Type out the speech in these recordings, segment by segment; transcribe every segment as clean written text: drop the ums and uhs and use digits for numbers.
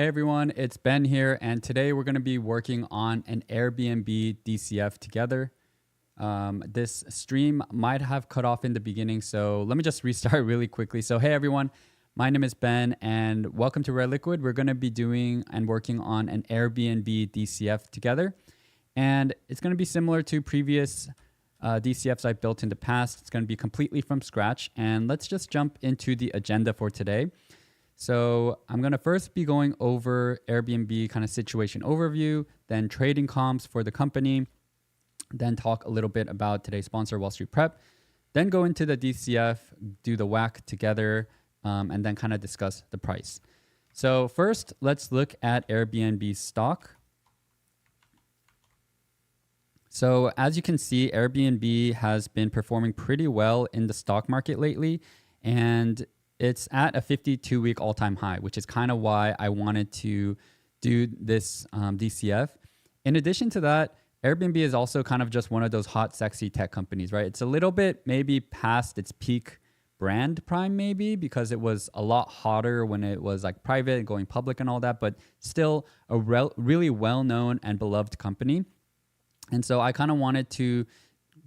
Hey everyone, it's Ben here, and today we're going to be working on an Airbnb DCF together. This stream might have cut off in the beginning, so let me just restart really quickly. So hey everyone, my name is Ben, and welcome to Red Liquid. We're going to be doing and working on an Airbnb DCF together, and it's going to be similar to previous DCFs I've built in the past. It's going to be completely from scratch, and let's just jump into the agenda for today. So I'm going to first be going over Airbnb kind of situation overview, then trading comps for the company, then talk a little bit about today's sponsor, Wall Street Prep, then go into the DCF, do the WACC together, and then kind of discuss the price. So first, let's look at Airbnb stock. So as you can see, Airbnb has been performing pretty well in the stock market lately, and it's at a 52-week all-time high, which is kind of why I wanted to do this DCF. In addition to that, Airbnb is also kind of just one of those hot, sexy tech companies, right? It's a little bit maybe past its peak brand prime maybe because it was a lot hotter when it was like private and going public and all that, but still a really well-known and beloved company. And so I kind of wanted to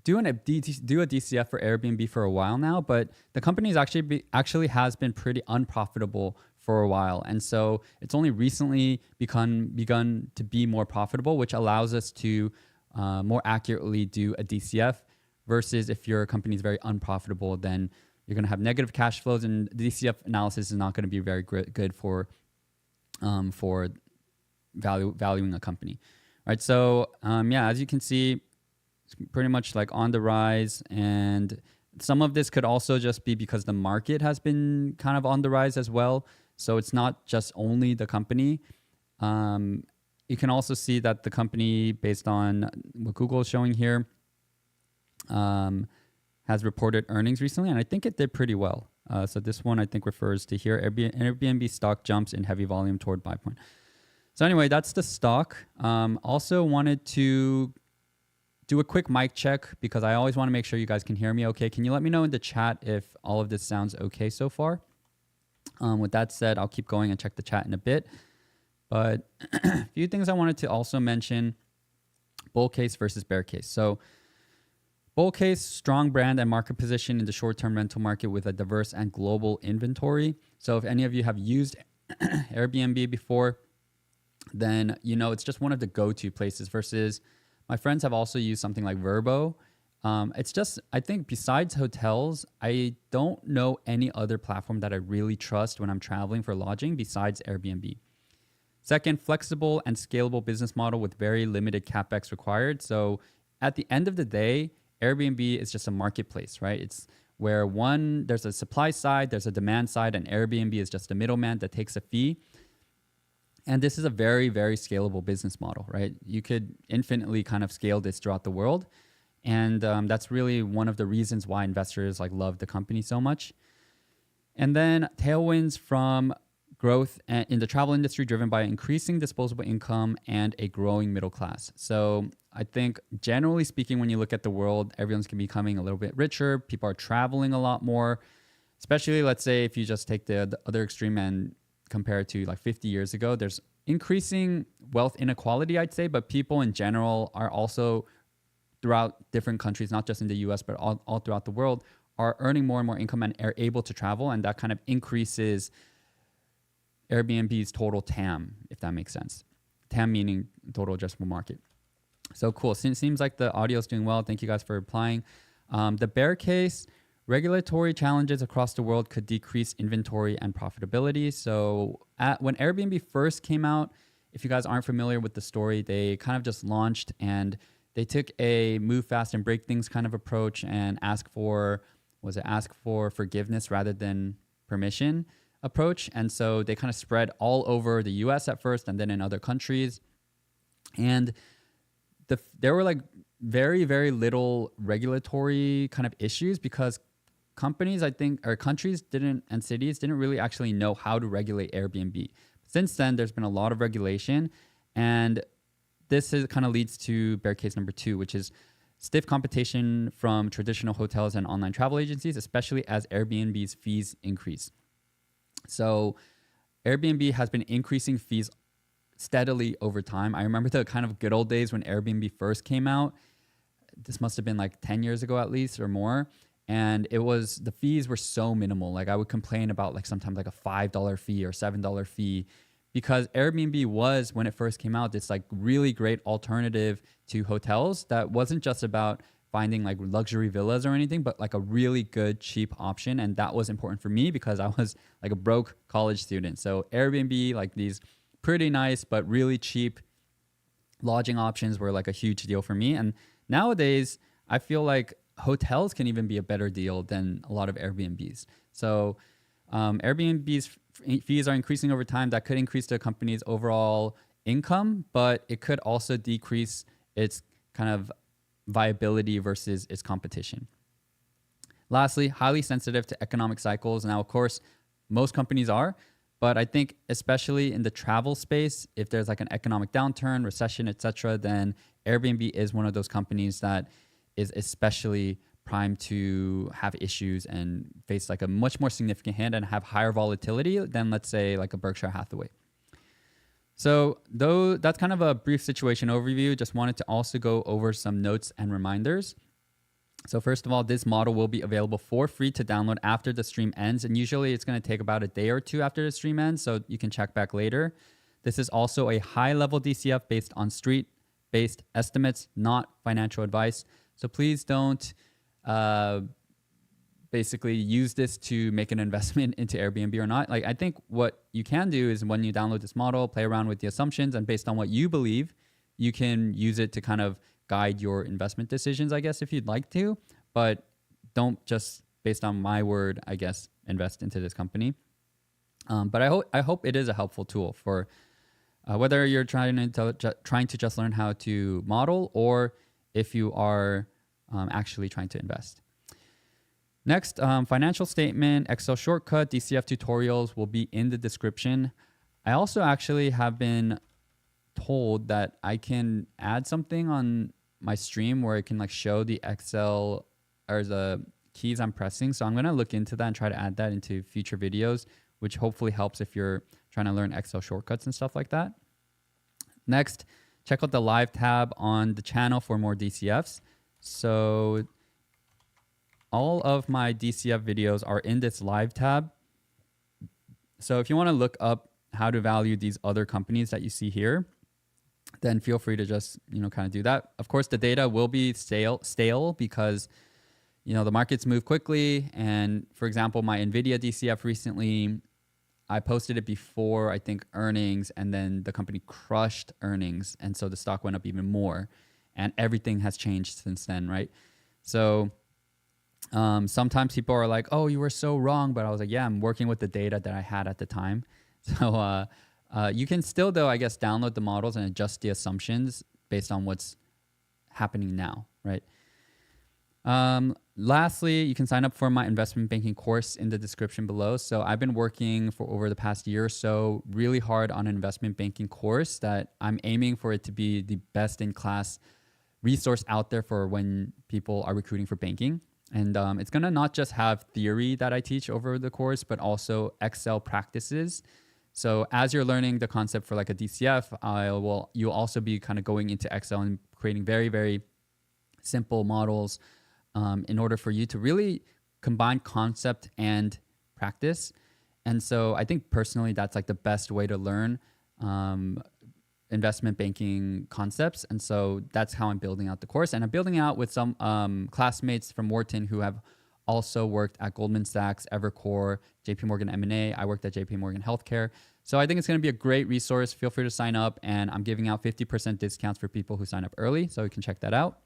do a DCF for Airbnb for a while now, but the company is actually has been pretty unprofitable for a while. And so it's only recently begun to be more profitable, which allows us to more accurately do a DCF versus if your company is very unprofitable, then you're going to have negative cash flows, and the DCF analysis is not going to be very good for valuing a company. Right. So yeah, as you can see, it's pretty much like on the rise, and some of this could also just be because the market has been kind of on the rise as well. So it's not just only the company. You can also see that the company, based on what Google is showing here, has reported earnings recently, and I think it did pretty well. So this one I think refers to here, Airbnb stock jumps in heavy volume toward buy point. So anyway, that's the stock. Also wanted to do a quick mic check because I always want to make sure you guys can hear me okay. Can you let me know in the chat if all of this sounds okay so far? With that said, I'll keep going and check the chat in a bit. But a few things I wanted to also mention: bull case versus bear case. So bull case, strong brand and market position in the short-term rental market with a diverse and global inventory. So if any of you have used Airbnb before, then you know it's just one of the go-to places versus my friends have also used something like Vrbo. It's just, I think besides hotels, I don't know any other platform that I really trust when I'm traveling for lodging besides Airbnb. Second, flexible and scalable business model with very limited CapEx required. So at the end of the day, Airbnb is just a marketplace, right? It's where there's a supply side, there's a demand side, and Airbnb is just a middleman that takes a fee. And this is a very, very scalable business model, right? You could infinitely kind of scale this throughout the world. And that's really one of the reasons why investors love the company so much. And then tailwinds from growth in the travel industry driven by increasing disposable income and a growing middle class. So I think generally speaking, when you look at the world, everyone's becoming a little bit richer. People are traveling a lot more, especially let's say if you just take the other extreme and compared to 50 years ago, there's increasing wealth inequality, I'd say, but people in general are also throughout different countries, not just in the US, but all throughout the world, are earning more and more income and are able to travel. And that kind of increases Airbnb's total TAM, if that makes sense. TAM meaning total addressable market. So cool. Seems like the audio is doing well. Thank you guys for replying. The bear case: regulatory challenges across the world could decrease inventory and profitability. So when Airbnb first came out, if you guys aren't familiar with the story, they kind of just launched and they took a move fast and break things kind of approach and ask for forgiveness rather than permission approach. And so they kind of spread all over the US at first and then in other countries. And there were very, very little regulatory kind of issues because companies, I think, or countries and cities didn't really actually know how to regulate Airbnb. Since then, there's been a lot of regulation, and this kind of leads to bear case number 2, which is stiff competition from traditional hotels and online travel agencies, especially as Airbnb's fees increase. So Airbnb has been increasing fees steadily over time. I remember the kind of good old days when Airbnb first came out. This must have been like 10 years ago at least or more. And the fees were so minimal. Like I would complain about like sometimes like a $5 fee or $7 fee, because Airbnb was, when it first came out, this like really great alternative to hotels that wasn't just about finding like luxury villas or anything, but like a really good, cheap option. And that was important for me because I was like a broke college student. So Airbnb, like these pretty nice, but really cheap lodging options were like a huge deal for me. And nowadays, I feel like hotels can even be a better deal than a lot of Airbnbs. So Airbnb's fees are increasing over time. That could increase the company's overall income, but it could also decrease its kind of viability versus its competition. Lastly, highly sensitive to economic cycles. Now, of course, most companies are, but I think especially in the travel space, if there's like an economic downturn, recession, etc., then Airbnb is one of those companies that is especially primed to have issues and face like a much more significant hit and have higher volatility than, let's say, like a Berkshire Hathaway. So though that's kind of a brief situation overview, just wanted to also go over some notes and reminders. So first of all, this model will be available for free to download after the stream ends. And usually it's going to take about a day or two after the stream ends, so you can check back later. This is also a high-level DCF based on street-based estimates, not financial advice. So please don't basically use this to make an investment into Airbnb or not. Like I think what you can do is when you download this model, play around with the assumptions, and based on what you believe, you can use it to kind of guide your investment decisions, I guess, if you'd like to. But don't just, based on my word, I guess, invest into this company. But I hope it is a helpful tool for whether you're trying to just learn how to model or if you are actually trying to invest. Next, financial statement, Excel shortcut, DCF tutorials will be in the description. I also actually have been told that I can add something on my stream where it can like show the Excel or the keys I'm pressing. So I'm going to look into that and try to add that into future videos, which hopefully helps if you're trying to learn Excel shortcuts and stuff like that. Next, check out the live tab on the channel for more DCFs. So all of my DCF videos are in this live tab. So if you want to look up how to value these other companies that you see here, then feel free to just, kind of do that. Of course, the data will be stale because, the markets move quickly. And for example, my NVIDIA DCF recently, I posted it before, I think, earnings, and then the company crushed earnings. And so the stock went up even more. And everything has changed since then, right? So sometimes people are like, oh, you were so wrong. But I was like, yeah, I'm working with the data that I had at the time. So you can still, though, I guess, download the models and adjust the assumptions based on what's happening now, right? Lastly, you can sign up for my investment banking course in the description below. So I've been working for over the past year or so really hard on an investment banking course that I'm aiming for it to be the best in class resource out there for when people are recruiting for banking. And it's going to not just have theory that I teach over the course, but also Excel practices. So as you're learning the concept for like a DCF, you'll also be kind of going into Excel and creating very, very simple models in order for you to really combine concept and practice. And so I think personally, that's like the best way to learn investment banking concepts. And so that's how I'm building out the course. And I'm building out with some classmates from Wharton who have also worked at Goldman Sachs, Evercore, JP Morgan M&A. I worked at JP Morgan Healthcare. So I think it's going to be a great resource. Feel free to sign up, and I'm giving out 50% discounts for people who sign up early. So you can check that out.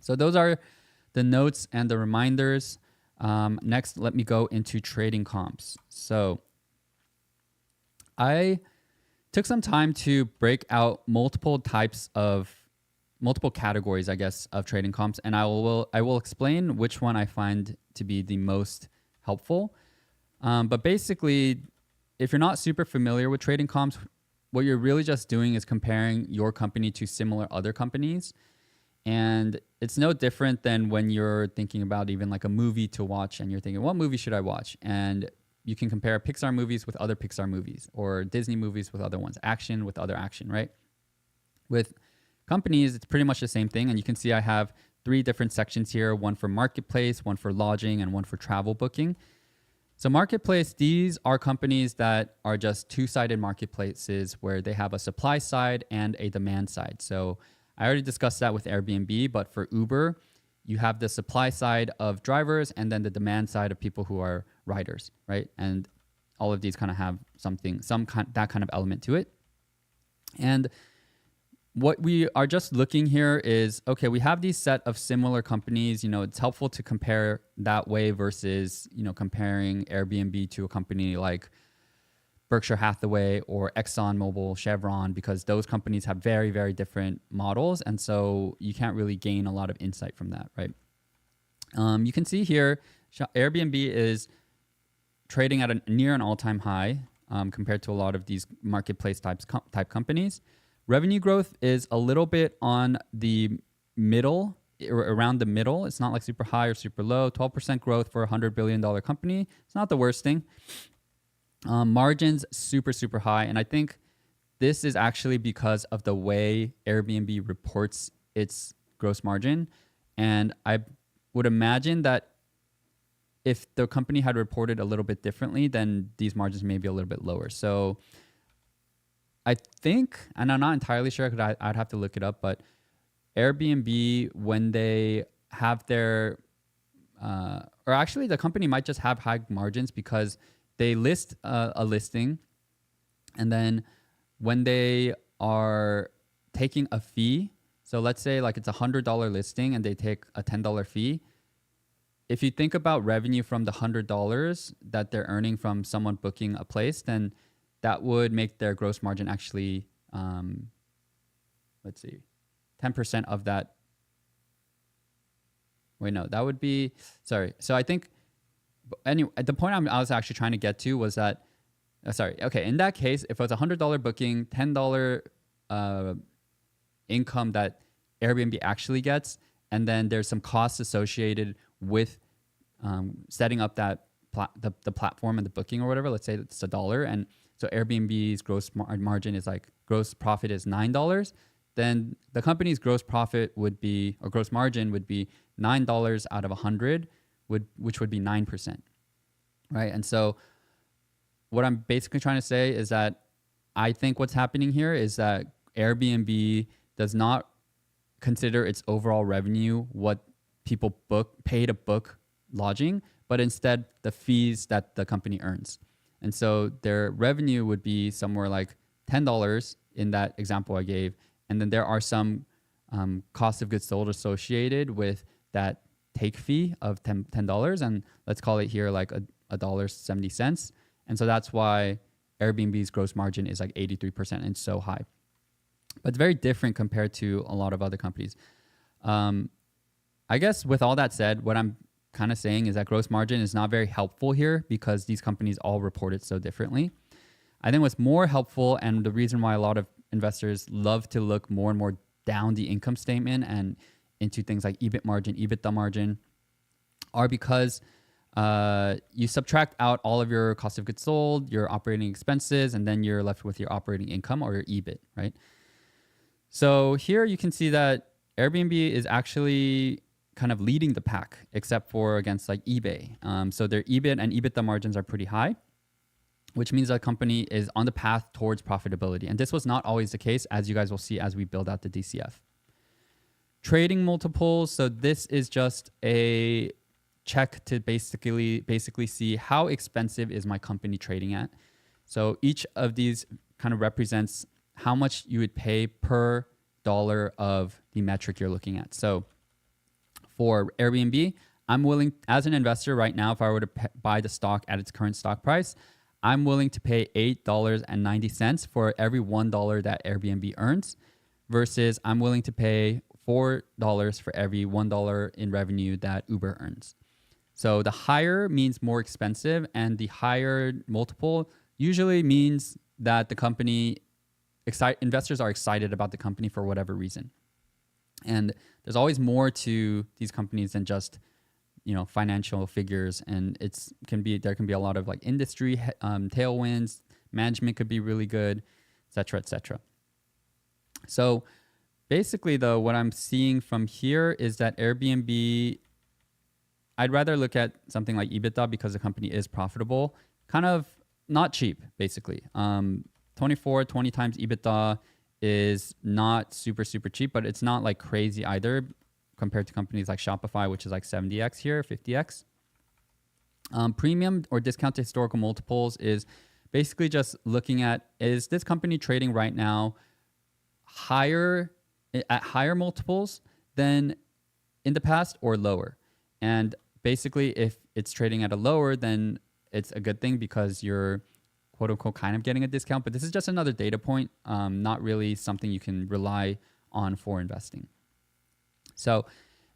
So those are the notes and the reminders. Next, let me go into trading comps. So I took some time to break out multiple categories, I guess, of trading comps, and I will explain which one I find to be the most helpful. But basically, if you're not super familiar with trading comps, what you're really just doing is comparing your company to similar other companies. And it's no different than when you're thinking about even like a movie to watch and you're thinking, what movie should I watch? And you can compare Pixar movies with other Pixar movies, or Disney movies with other ones, action with other action, right? With companies, it's pretty much the same thing. And you can see I have 3 different sections here, one for marketplace, one for lodging, and one for travel booking. So marketplace, these are companies that are just 2-sided marketplaces where they have a supply side and a demand side. So I already discussed that with Airbnb, but for Uber, you have the supply side of drivers and then the demand side of people who are riders, right? And all of these kind of have that kind of element to it. And what we are just looking here is, okay, we have these set of similar companies. It's helpful to compare that way versus, comparing Airbnb to a company like Berkshire Hathaway or ExxonMobil, Chevron, because those companies have very, very different models. And so you can't really gain a lot of insight from that, right? You can see here, Airbnb is trading at near an all-time high compared to a lot of these marketplace type companies. Revenue growth is a little bit on the middle, around the middle. It's not like super high or super low. 12% growth for a $100 billion company. It's not the worst thing. Margins super, super high. And I think this is actually because of the way Airbnb reports its gross margin. And I would imagine that if the company had reported a little bit differently, then these margins may be a little bit lower. So I think, and I'm not entirely sure because I'd have to look it up, but Airbnb, when they have their, or actually the company might just have high margins because they list a listing, and then when they are taking a fee, so let's say like it's $100 listing and they take a $10 fee. If you think about revenue from the $100 that they're earning from someone booking a place, then that would make their gross margin actually, 10% of that. Wait, no, that would be, sorry. So I think, anyway, the point I was actually trying to get to was that, in that case, if it was a $100 booking, $10 income that Airbnb actually gets, and then there's some costs associated with setting up that the platform and the booking or whatever. Let's say it's $1, and so Airbnb's gross margin is like, gross profit is $9, then the company's gross profit would be, or gross margin would be $9 out of 100, which would be 9%, right? And so what I'm basically trying to say is that I think what's happening here is that Airbnb does not consider its overall revenue what people pay to book lodging, but instead the fees that the company earns. And so their revenue would be somewhere like $10 in that example I gave. And then there are some cost of goods sold associated with that take fee of $10. And let's call it here like $1.70. And so that's why Airbnb's gross margin is like 83% and so high. But it's very different compared to a lot of other companies. I guess with all that said, what I'm kind of saying is that gross margin is not very helpful here because these companies all report it so differently. I think what's more helpful, and the reason why a lot of investors love to look more and more down the income statement and into things like EBIT margin, EBITDA margin, are because you subtract out all of your cost of goods sold, your operating expenses, and then you're left with your operating income or your EBIT, right? So here you can see that Airbnb is actually kind of leading the pack, except for against like eBay. So their EBIT and EBITDA margins are pretty high, which means that company is on the path towards profitability. And this was not always the case, as you guys will see as we build out the DCF. Trading multiples. So this is just a check to basically see how expensive is my company trading at. So each of these kind of represents how much you would pay per dollar of the metric you're looking at. So for Airbnb, I'm willing, as an investor right now, if I were to buy the stock at its current stock price, I'm willing to pay $8.90 for every $1 that Airbnb earns, versus I'm willing to pay $4 for every $1 in revenue that Uber earns. So the higher means more expensive, and the higher multiple usually means that the company, investors are excited about the company for whatever reason. And there's always more to these companies than just financial figures, and there can be a lot of like industry tailwinds. Management could be really good, etc., etc. So basically, though, what I'm seeing from here is that Airbnb, I'd rather look at something like EBITDA because the company is profitable, kind of not cheap, basically. 20 times EBITDA is not super, super cheap, but it's not like crazy either compared to companies like Shopify, which is like 70x here, 50x. Premium or discounted historical multiples is basically just looking at, is this company trading right now at higher multiples than in the past or lower? And basically, if it's trading at a lower, then it's a good thing because you're quote unquote kind of getting a discount. But this is just another data point, not really something you can rely on for investing. So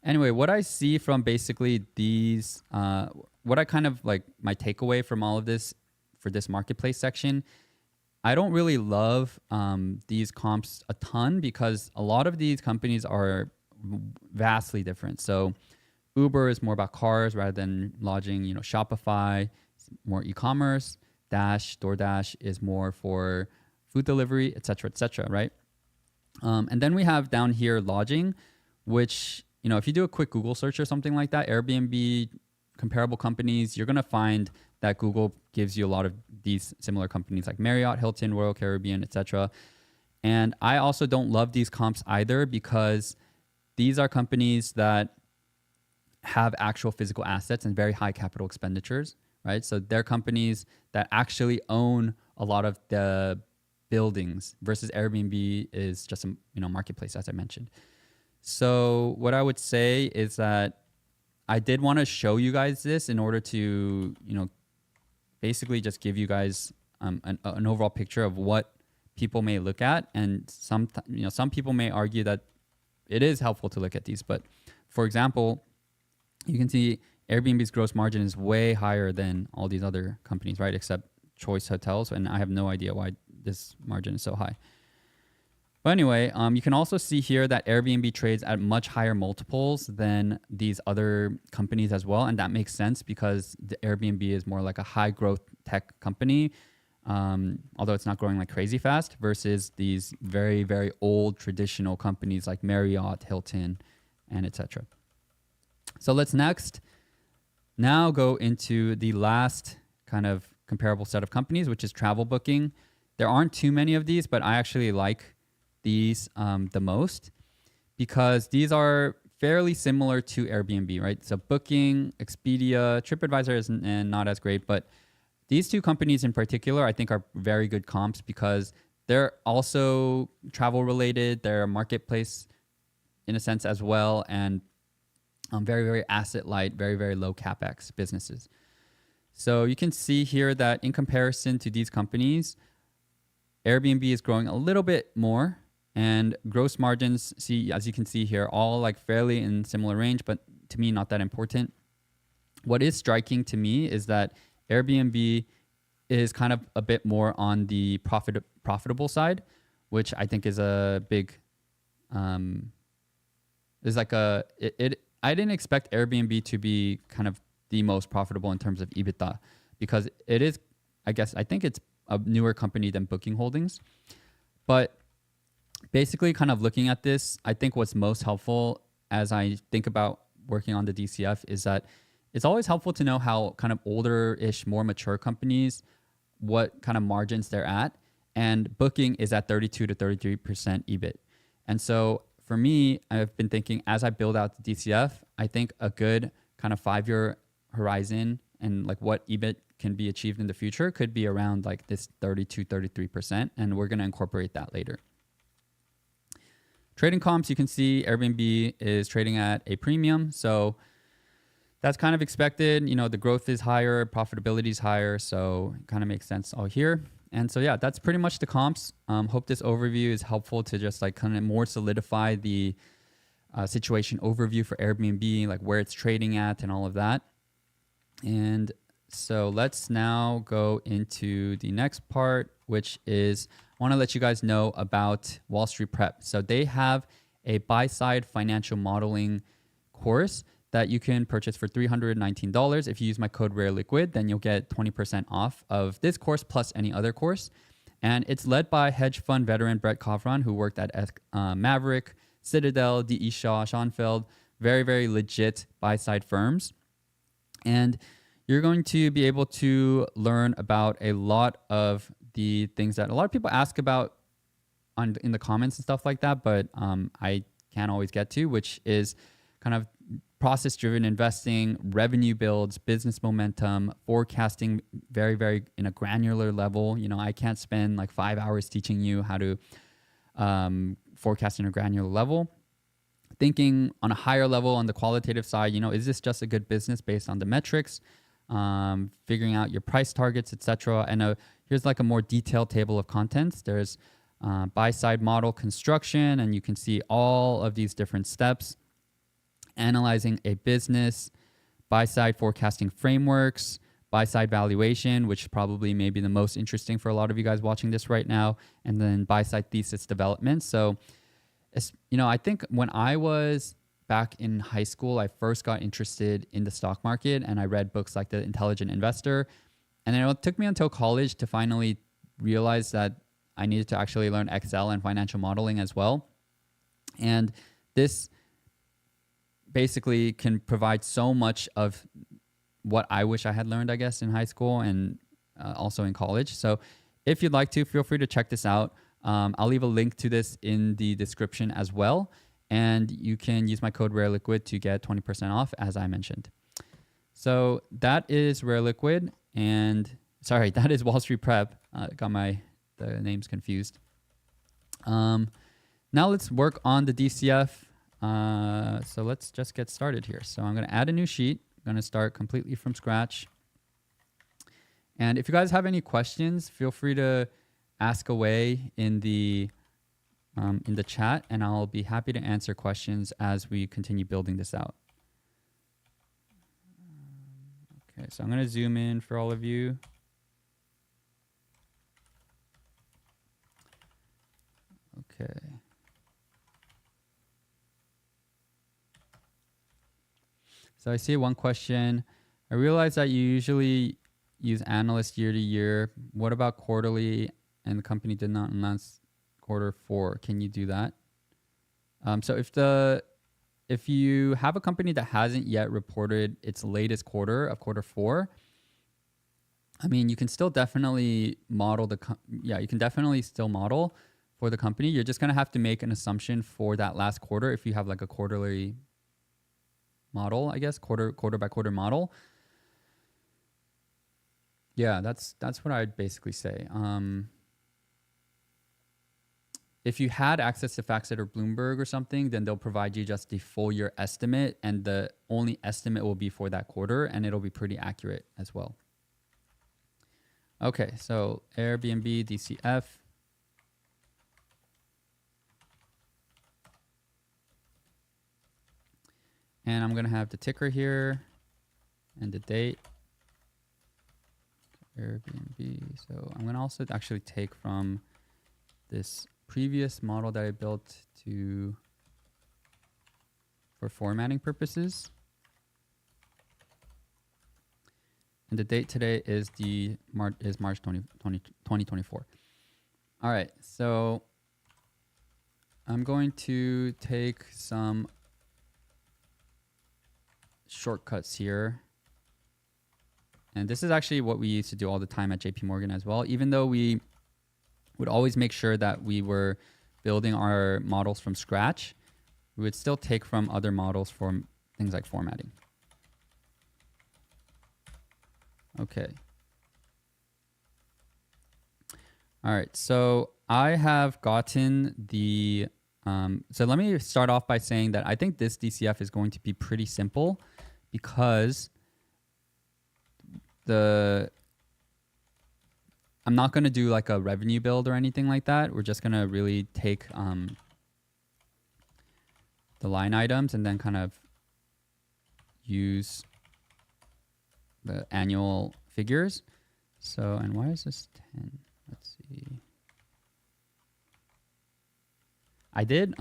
anyway, what I see from basically these, what I kind of like my takeaway from all of this for this marketplace section, I don't really love these comps a ton because a lot of these companies are vastly different. So Uber is more about cars rather than lodging. Shopify is more e-commerce. DoorDash is more for food delivery, et cetera, right? And then we have down here lodging, which, if you do a quick Google search or something like that, Airbnb, comparable companies, you're going to find that Google gives you a lot of these similar companies like Marriott, Hilton, Royal Caribbean, et cetera. And I also don't love these comps either because these are companies that have actual physical assets and very high capital expenditures, right? So they're companies that actually own a lot of the buildings versus Airbnb is just a marketplace, as I mentioned. So what I would say is that I did want to show you guys this in order to, basically just give you guys an overall picture of what people may look at. And some people may argue that it is helpful to look at these. But for example, you can see Airbnb's gross margin is way higher than all these other companies, right? Except Choice Hotels. And I have no idea why this margin is so high. But anyway, you can also see here that Airbnb trades at much higher multiples than these other companies as well. And that makes sense because the Airbnb is more like a high growth tech company, although it's not growing like crazy fast, versus these very, very old traditional companies like Marriott, Hilton, and etc. So let's now go into the last kind of comparable set of companies, which is travel booking. There aren't too many of these, but I actually like these the most because these are fairly similar to Airbnb, right? So Booking, Expedia, TripAdvisor is not as great, but these two companies in particular I think are very good comps because they're also travel related. They're a marketplace in a sense as well, and very, very asset light, very, very low capex businesses. So you can see here that in comparison to these companies, Airbnb is growing a little bit more, and gross margins, as you can see here, all like fairly in similar range, but to me, not that important. What is striking to me is that Airbnb is kind of a bit more on the profitable side, which I think is a big, is like I didn't expect Airbnb to be kind of the most profitable in terms of EBITDA because it is, I think it's a newer company than Booking Holdings. But basically kind of looking at this, I think what's most helpful as I think about working on the DCF is that it's always helpful to know how kind of older-ish, more mature companies, what kind of margins they're at. And Booking is at 32 to 33% EBIT. And so for me, I've been thinking as I build out the DCF, I think a good kind of 5-year horizon and like what EBIT can be achieved in the future could be around like this 32, 33%. And we're going to incorporate that later. Trading comps, you can see Airbnb is trading at a premium. So that's kind of expected. The growth is higher, profitability is higher. So it kind of makes sense all here. And so, yeah, that's pretty much the comps. Hope this overview is helpful to just like kind of more solidify the situation overview for Airbnb, like where it's trading at and all of that. And so let's now go into the next part, which is I want to let you guys know about Wall Street Prep. So they have a buy-side financial modeling course that you can purchase for $319. If you use my code RareLiquid, then you'll get 20% off of this course plus any other course. And it's led by hedge fund veteran Brett Kovron, who worked at Maverick, Citadel, D.E. Shaw, Schoenfeld, very, very legit buy-side firms. And you're going to be able to learn about a lot of the things that a lot of people ask about in the comments and stuff like that, but I can't always get to, which is kind of process-driven investing, revenue builds, business momentum, forecasting very, very in a granular level. You know, I can't spend like 5 hours teaching you how to forecast in a granular level. Thinking on a higher level on the qualitative side, you know, is this just a good business based on the metrics? Figuring out your price targets, etc. And here's like a more detailed table of contents. There's buy-side model construction, and you can see all of these different steps. Analyzing a business, buy-side forecasting frameworks, buy-side valuation, which probably may be the most interesting for a lot of you guys watching this right now, and then buy-side thesis development. So, you know, I think when I was back in high school, I first got interested in the stock market, and I read books like The Intelligent Investor. And then it took me until college to finally realize that I needed to actually learn Excel and financial modeling as well. And this basically can provide so much of what I wish I had learned, I guess, in high school and also in college. So if you'd like to, feel free to check this out. I'll leave a link to this in the description as well. And you can use my code RareLiquid to get 20% off, as I mentioned. So that is RareLiquid, and sorry, that is Wall Street Prep. Got the names confused. Now let's work on the DCF. So let's just get started here. So I'm going to add a new sheet. I'm going to start completely from scratch. And if you guys have any questions, feel free to ask away in the chat, and I'll be happy to answer questions as we continue building this out. Okay, so I'm going to zoom in for all of you. Okay. So I see one question. I realize that you usually use analyst year to year. What about quarterly and the company did not announce Q4? Can you do that? So if you have a company that hasn't yet reported its latest quarter of Q4, I mean, you can still definitely model you can definitely still model for the company. You're just gonna have to make an assumption for that last quarter if you have like a quarterly model, I guess, quarter by quarter model. Yeah, that's what I'd basically say. If you had access to FactSet or Bloomberg or something, then they'll provide you just the full year estimate, and the only estimate will be for that quarter, and it'll be pretty accurate as well. Okay, so Airbnb, DCF. And I'm going to have the ticker here and the date. Airbnb. So I'm going to also actually take from this previous model that I built for formatting purposes. And the date today is March 2024. All right, so I'm going to take some shortcuts here. And this is actually what we used to do all the time at JP Morgan as well. Even though we would always make sure that we were building our models from scratch, we would still take from other models for things like formatting. Okay. All right, so I have gotten the, so let me start off by saying that I think this DCF is going to be pretty simple because I'm not going to do like a revenue build or anything like that. We're just going to really take the line items and then kind of use the annual figures. So, and why is this 10? Let's see. I did,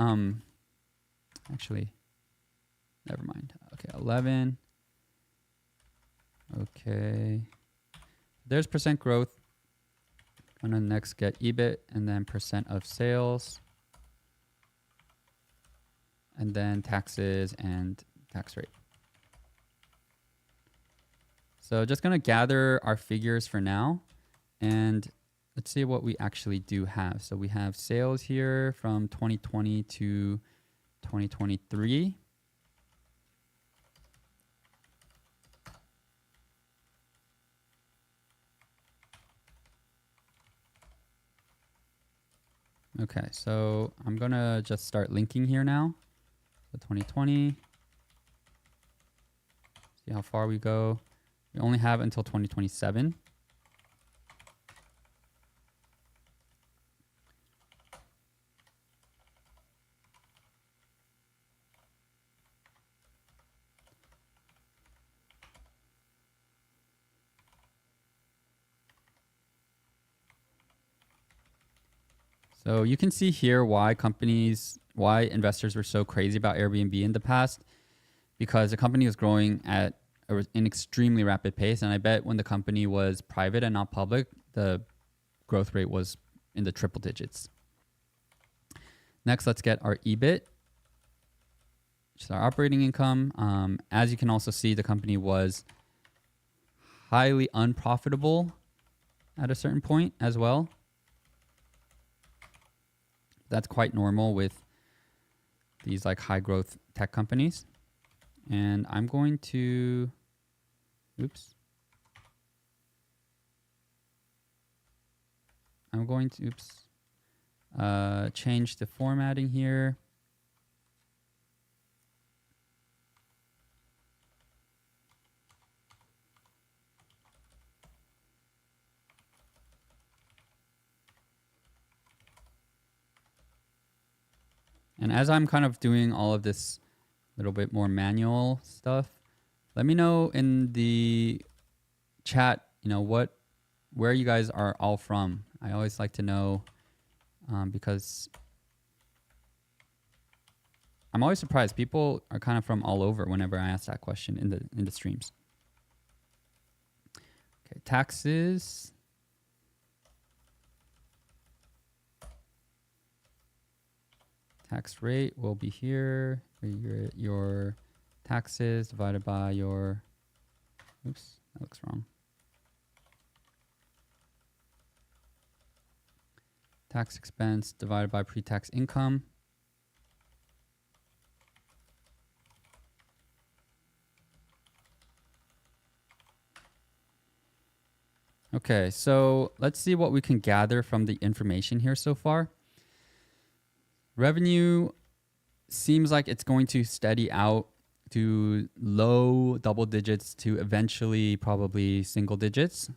actually, never mind. Okay, 11. Okay. There's percent growth. I'm gonna next get EBIT and then percent of sales. And then taxes and tax rate. So just gonna gather our figures for now. And let's see what we actually do have. So we have sales here from 2020 to 2023. Okay, so I'm gonna just start linking here now. So 2020. See how far we go. We only have until 2027. So you can see here why investors were so crazy about Airbnb in the past, because the company was growing at an extremely rapid pace. And I bet when the company was private and not public, the growth rate was in the triple digits. Next, let's get our EBIT, which is our operating income. As you can also see, the company was highly unprofitable at a certain point as well. That's quite normal with these like high growth tech companies. And I'm going to, change the formatting here. And as I'm kind of doing all of this little bit more manual stuff, let me know in the chat, where you guys are all from. I always like to know, because I'm always surprised. People are kind of from all over whenever I ask that question in the streams. Okay, taxes. Tax rate will be here. Your taxes divided by your, oops, that looks wrong. Tax expense divided by pre-tax income. Okay, so let's see what we can gather from the information here so far. Revenue seems like it's going to steady out to low double digits to eventually probably single digits.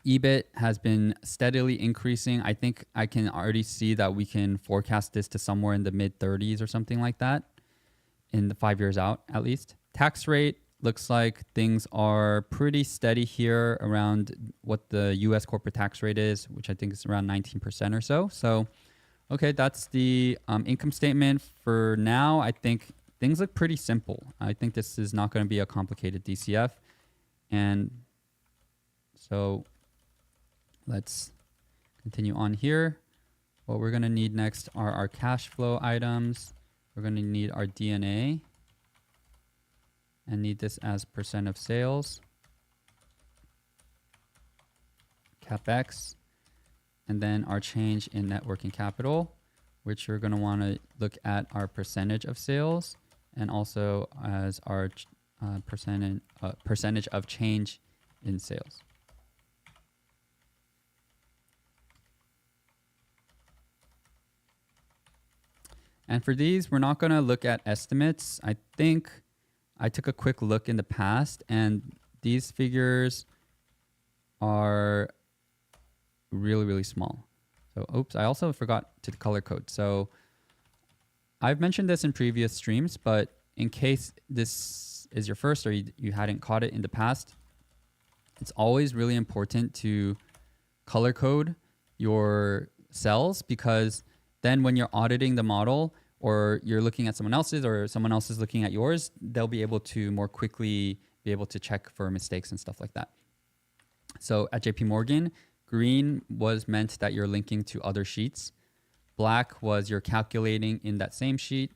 EBIT has been steadily increasing. I think I can already see that we can forecast this to somewhere in the mid 30s or something like that in the 5 years out at least. Tax rate looks like things are pretty steady here around what the US corporate tax rate is, which I think is around 19% or so. So okay, that's the income statement for now. I think things look pretty simple. I think this is not going to be a complicated DCF. And so let's continue on here. What we're going to need next are our cash flow items. We're going to need our D&A and need this as percent of sales. CapEx. And then our change in net working capital, which we're going to want to look at our percentage of sales and also as our percentage of change in sales. And for these, we're not going to look at estimates. I think I took a quick look in the past, and these figures are really, really small. So, oops, I also forgot to color code. So I've mentioned this in previous streams, but in case this is your first or you hadn't caught it in the past, it's always really important to color code your cells, because then when you're auditing the model or you're looking at someone else's or someone else is looking at yours, they'll be able to more quickly be able to check for mistakes and stuff like that. So at JP Morgan, green was meant that you're linking to other sheets. Black was you're calculating in that same sheet.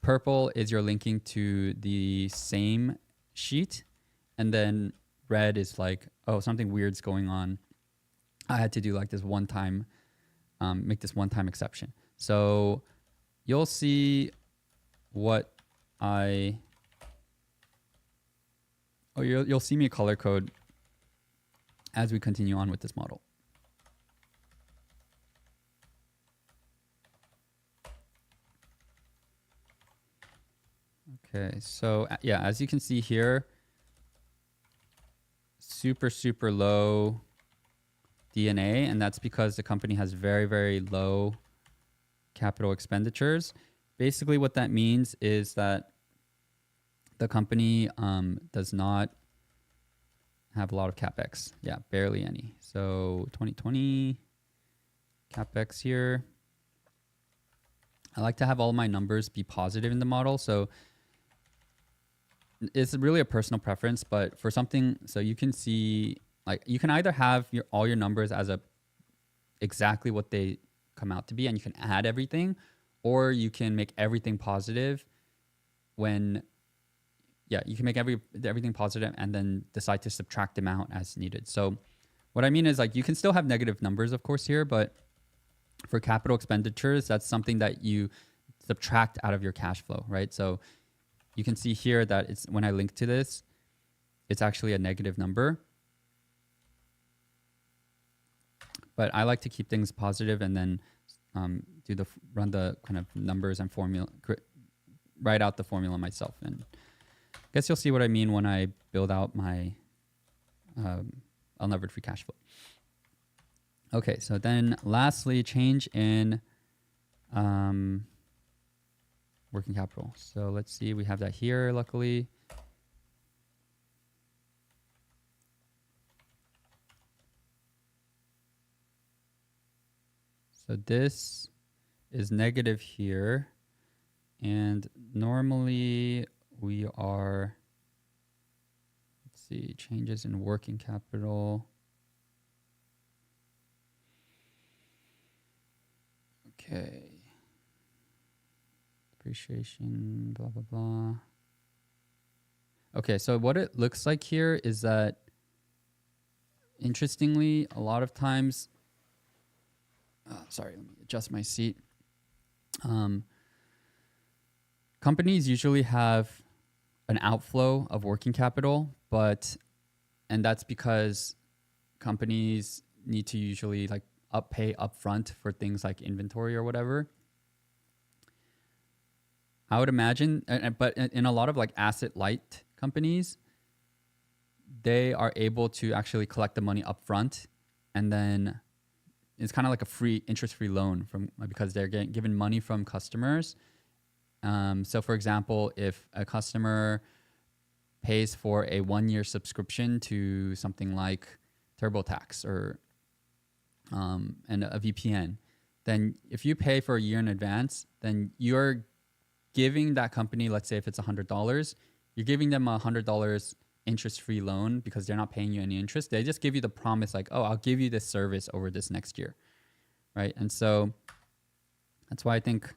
Purple is you're linking to the same sheet. And then red is like, oh, something weird's going on. I had to do like this one time, make this one-time exception. So you'll see what you'll see me color code as we continue on with this model. Okay, so yeah, as you can see here, super, super low DNA, and that's because the company has very, very low capital expenditures. Basically what that means is that the company does not have a lot of CapEx. Yeah, barely any. So 2020 CapEx here. I like to have all my numbers be positive in the model. So it's really a personal preference, but for something, so you can see, like, you can either have all your numbers as exactly what they come out to be, and you can add everything, or you can make everything positive when, yeah, you can make everything positive and then decide to subtract them out as needed. So what I mean is, like, you can still have negative numbers, of course, here, but for capital expenditures, that's something that you subtract out of your cash flow, right? So you can see here that it's, when I link to this, it's actually a negative number. But I like to keep things positive and then run the kind of numbers and formula, write out the formula myself. And I guess you'll see what I mean when I build out my unlevered free cash flow. Okay, so then lastly, change in working capital. So let's see, we have that here, luckily. So this is negative here. And normally we are, let's see, changes in working capital. Okay. Depreciation, blah, blah, blah. Okay, so what it looks like here is that, interestingly, a lot of times, sorry, let me adjust my seat. Companies usually have an outflow of working capital, and that's because companies need to usually like pay upfront for things like inventory or whatever. I would imagine, but in a lot of like asset light companies, they are able to actually collect the money upfront, and then it's kind of like a free interest-free loan because they're getting given money from customers. So for example, if a customer pays for a 1-year subscription to something like TurboTax or and a VPN, then if you pay for a year in advance, then you're giving that company, let's say if it's $100, you're giving them $100 interest-free loan because they're not paying you any interest. They just give you the promise like, oh, I'll give you this service over this next year, right? And so that's why I think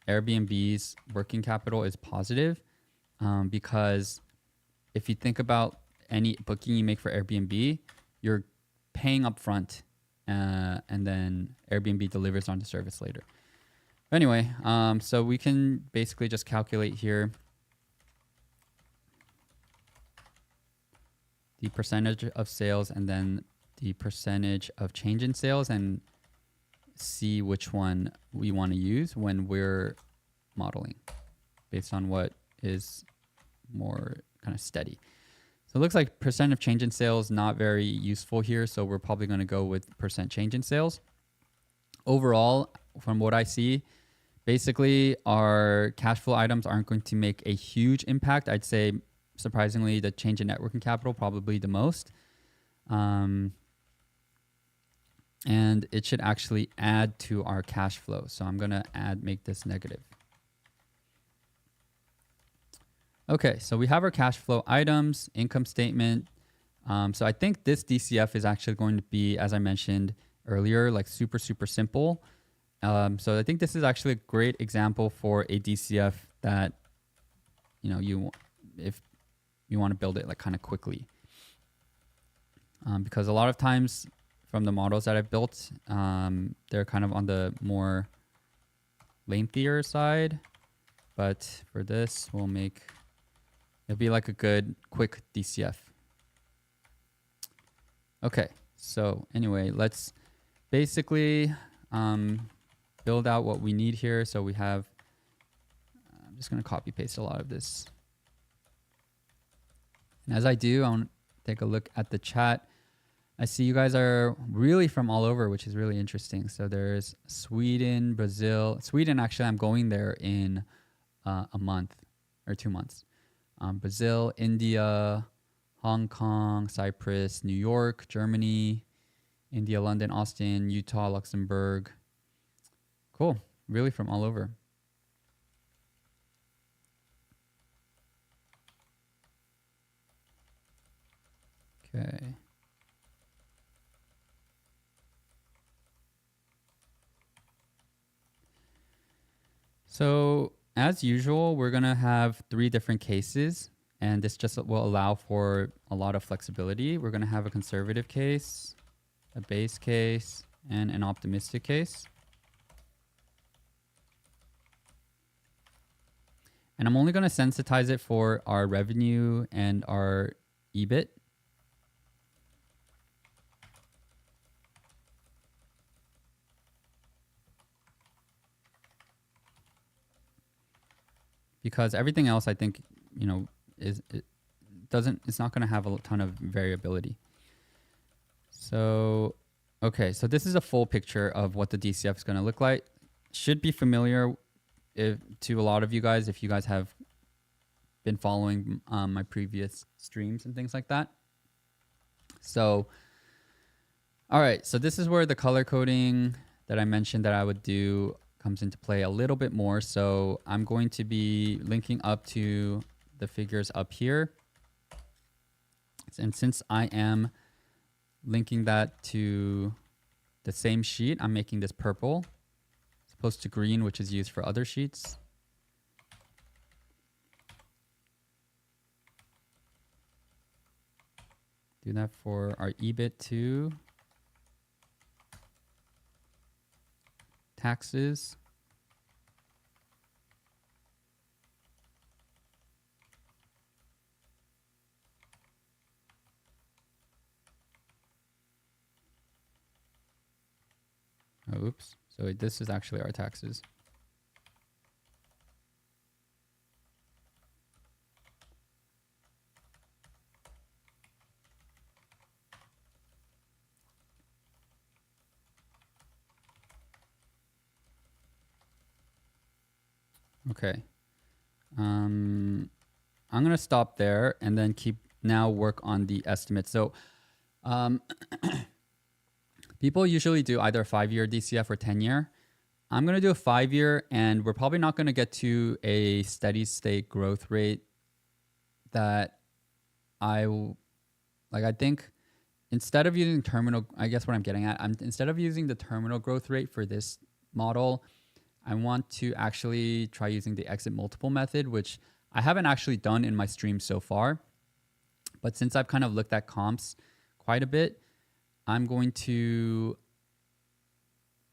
Airbnb's working capital is positive, because if you think about any booking you make for Airbnb, you're paying up front, and then Airbnb delivers on the service later. Anyway, so we can basically just calculate here the percentage of sales and then the percentage of change in sales and see which one we want to use when we're modeling based on what is more kind of steady. So it looks like percent of change in sales not very useful here, so we're probably going to go with percent change in sales. Overall, from what I see, basically our cash flow items aren't going to make a huge impact. I'd say surprisingly the change in net working capital probably the most. and it should actually add to our cash flow. So I'm gonna make this negative. Okay, so we have our cash flow items, income statement. So I think this DCF is actually going to be, as I mentioned earlier, like super simple. So I think this is actually a great example for a DCF that, you know, if you want to build it like kind of quickly. Because a lot of times from the models that I've built, they're kind of on the more lengthier side. But for this, it'll be like a good quick DCF. Okay, so anyway, let's basically build out what we need here. So we have, I'm just going to copy paste a lot of this. And as I do, I want to take a look at the chat. I see you guys are really from all over, which is really interesting. So there's Sweden, Brazil. Sweden, actually, I'm going there in a month or 2 months. Brazil, India, Hong Kong, Cyprus, New York, Germany, India, London, Austin, Utah, Luxembourg. Cool. Really from all over. Okay. So as usual, we're going to have 3 different cases, and this just will allow for a lot of flexibility. We're going to have a conservative case, a base case, and an optimistic case. And I'm only going to sensitize it for our revenue and our EBIT. Because everything else, I think, you know, it's not going to have a ton of variability. So, okay, so this is a full picture of what the DCF is going to look like. Should be familiar to a lot of you guys if you guys have been following my previous streams and things like that. So, all right, so this is where the color coding that I mentioned that I would do comes into play a little bit more. So I'm going to be linking up to the figures up here. And since I am linking that to the same sheet, I'm making this purple as opposed to green, which is used for other sheets. Do that for our EBIT too. Taxes. Oh, oops. So this is actually our taxes. Okay. I'm going to stop there and then now work on the estimate. So people usually do either a 5-year DCF or 10-year. I'm going to do a 5-year, and we're probably not going to get to a steady state growth rate that I think instead of using terminal, I guess what I'm getting at, instead of using the terminal growth rate for this model, I want to actually try using the exit multiple method, which I haven't actually done in my stream so far. But since I've kind of looked at comps quite a bit, I'm going to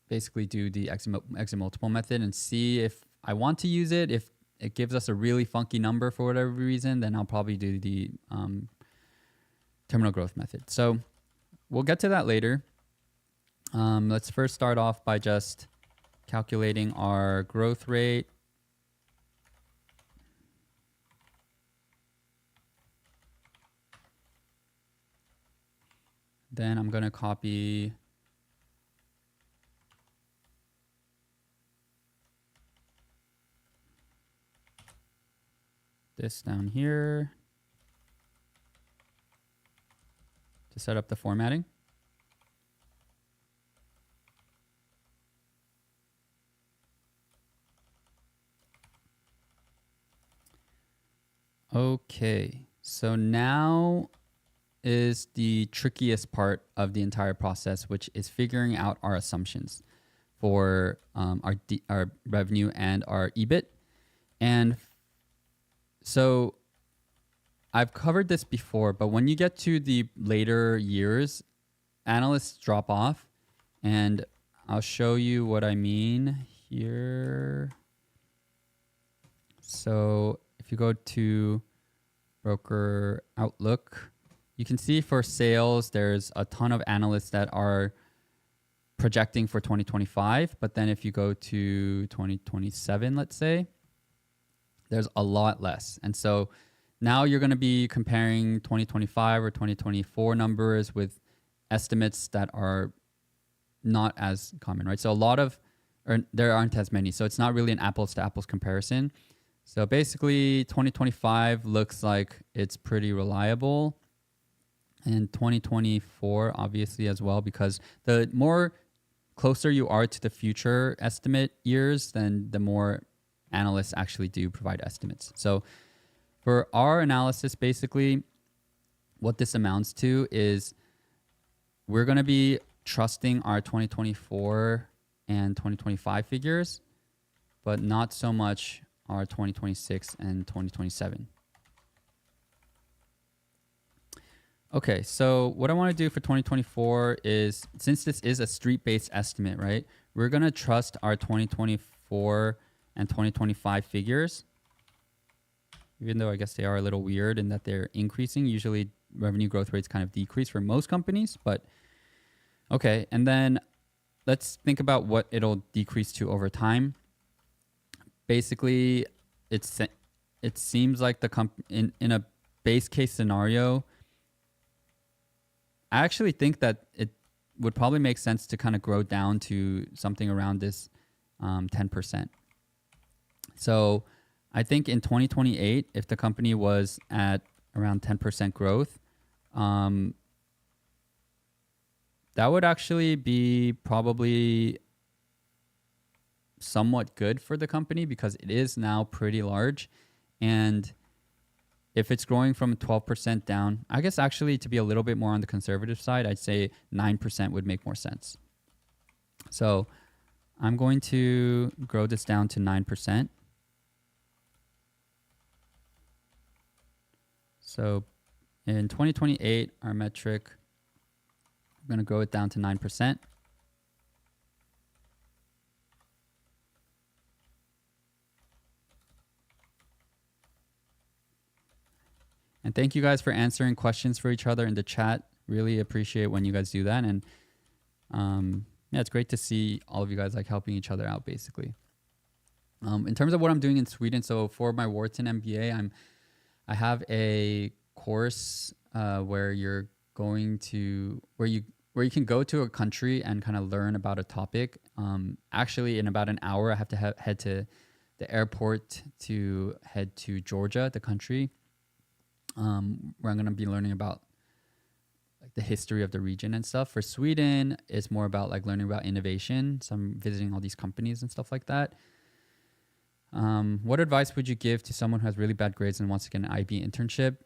basically do the exit multiple method and see if I want to use it. If it gives us a really funky number for whatever reason, then I'll probably do the terminal growth method. So we'll get to that later. Let's first start off by just calculating our growth rate. Then I'm going to copy this down here to set up the formatting. Okay, so now is the trickiest part of the entire process, which is figuring out our assumptions for our revenue and our EBIT. And so I've covered this before, but when you get to the later years, analysts drop off, and I'll show you what I mean here. So if you go to Broker Outlook, you can see for sales, there's a ton of analysts that are projecting for 2025. But then if you go to 2027, let's say, there's a lot less. And so now you're going to be comparing 2025 or 2024 numbers with estimates that are not as common, right? So there aren't as many. So it's not really an apples to apples comparison. So basically 2025 looks like it's pretty reliable. And 2024, obviously, as well, because the more closer you are to the future estimate years, then the more analysts actually do provide estimates. So for our analysis, basically, what this amounts to is we're going to be trusting our 2024 and 2025 figures, but not so much our 2026 and 2027. Okay, so what I want to do for 2024 is, since this is a street-based estimate, right, we're going to trust our 2024 and 2025 figures, even though I guess they are a little weird in that they're increasing. Usually revenue growth rates kind of decrease for most companies, but okay. And then let's think about what it'll decrease to over time. Basically, it seems like in a base case scenario, I actually think that it would probably make sense to kind of grow down to something around this 10%. So I think in 2028, if the company was at around 10% growth, that would actually be probably somewhat good for the company because it is now pretty large. And if it's growing from 12% down, I guess actually to be a little bit more on the conservative side, I'd say 9% would make more sense. So I'm going to grow this down to 9%. So in 2028, our metric, I'm going to grow it down to 9%. And thank you guys for answering questions for each other in the chat. Really appreciate when you guys do that. And yeah, it's great to see all of you guys like helping each other out, basically. In terms of what I'm doing in Sweden, so for my Wharton MBA, I have a course where you can go to a country and kind of learn about a topic. Actually, in about an hour, I have to head to the airport to head to Georgia, the country, where I'm going to be learning about like the history of the region and stuff. For Sweden, it's more about like learning about innovation. So I'm visiting all these companies and stuff like that. What advice would you give to someone who has really bad grades and wants to get an IB internship?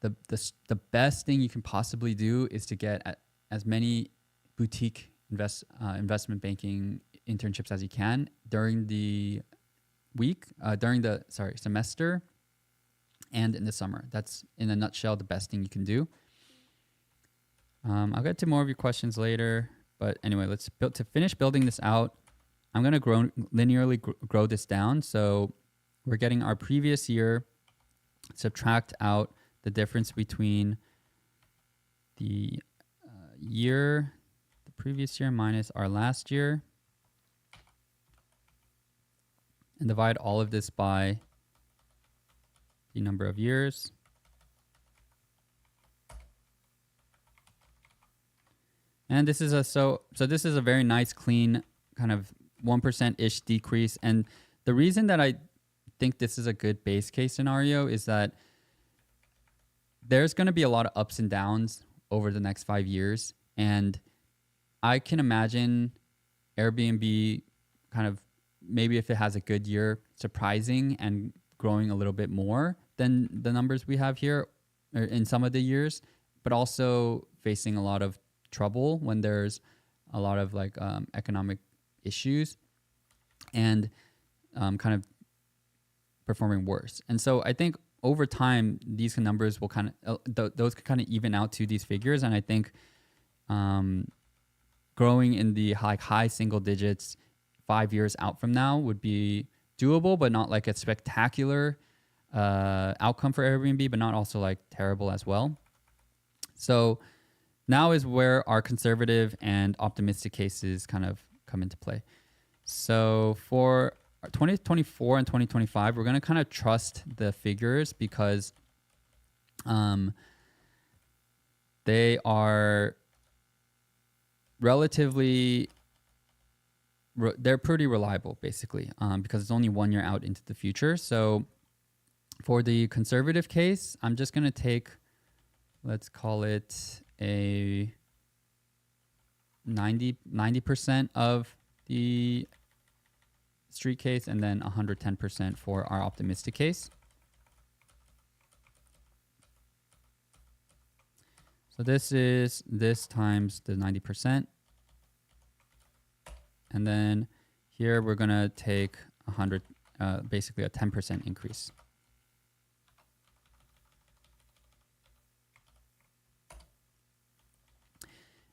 The best thing you can possibly do is to get as many boutique investment banking internships as you can during the semester and in the summer. That's, in a nutshell, the best thing you can do. I'll get to more of your questions later, but anyway, to finish building this out, I'm going to linearly grow this down. So we're getting our previous year, subtract out the difference between the previous year minus our last year, and divide all of this by the number of years. And this is this is a very nice, clean kind of 1%-ish decrease. And the reason that I think this is a good base case scenario is that there's going to be a lot of ups and downs over the next 5 years. And I can imagine Airbnb kind of, maybe if it has a good year, surprising and growing a little bit more than the numbers we have here or in some of the years, but also facing a lot of trouble when there's a lot of like economic issues and kind of performing worse. And so I think over time, these numbers will kind of, those could kind of even out to these figures. And I think growing in the high single digits 5 years out from now would be doable, but not like a spectacular outcome for Airbnb, but not also like terrible as well. So now is where our conservative and optimistic cases kind of come into play. So for 2024 and 2025, we're going to kind of trust the figures because they are relatively, they're pretty reliable basically because it's only 1 year out into the future. So for the conservative case, I'm just going to take, let's call it a 90% of the street case and then 110% for our optimistic case. So this is this times the 90%. And then here we're going to take 100, basically a 10% increase.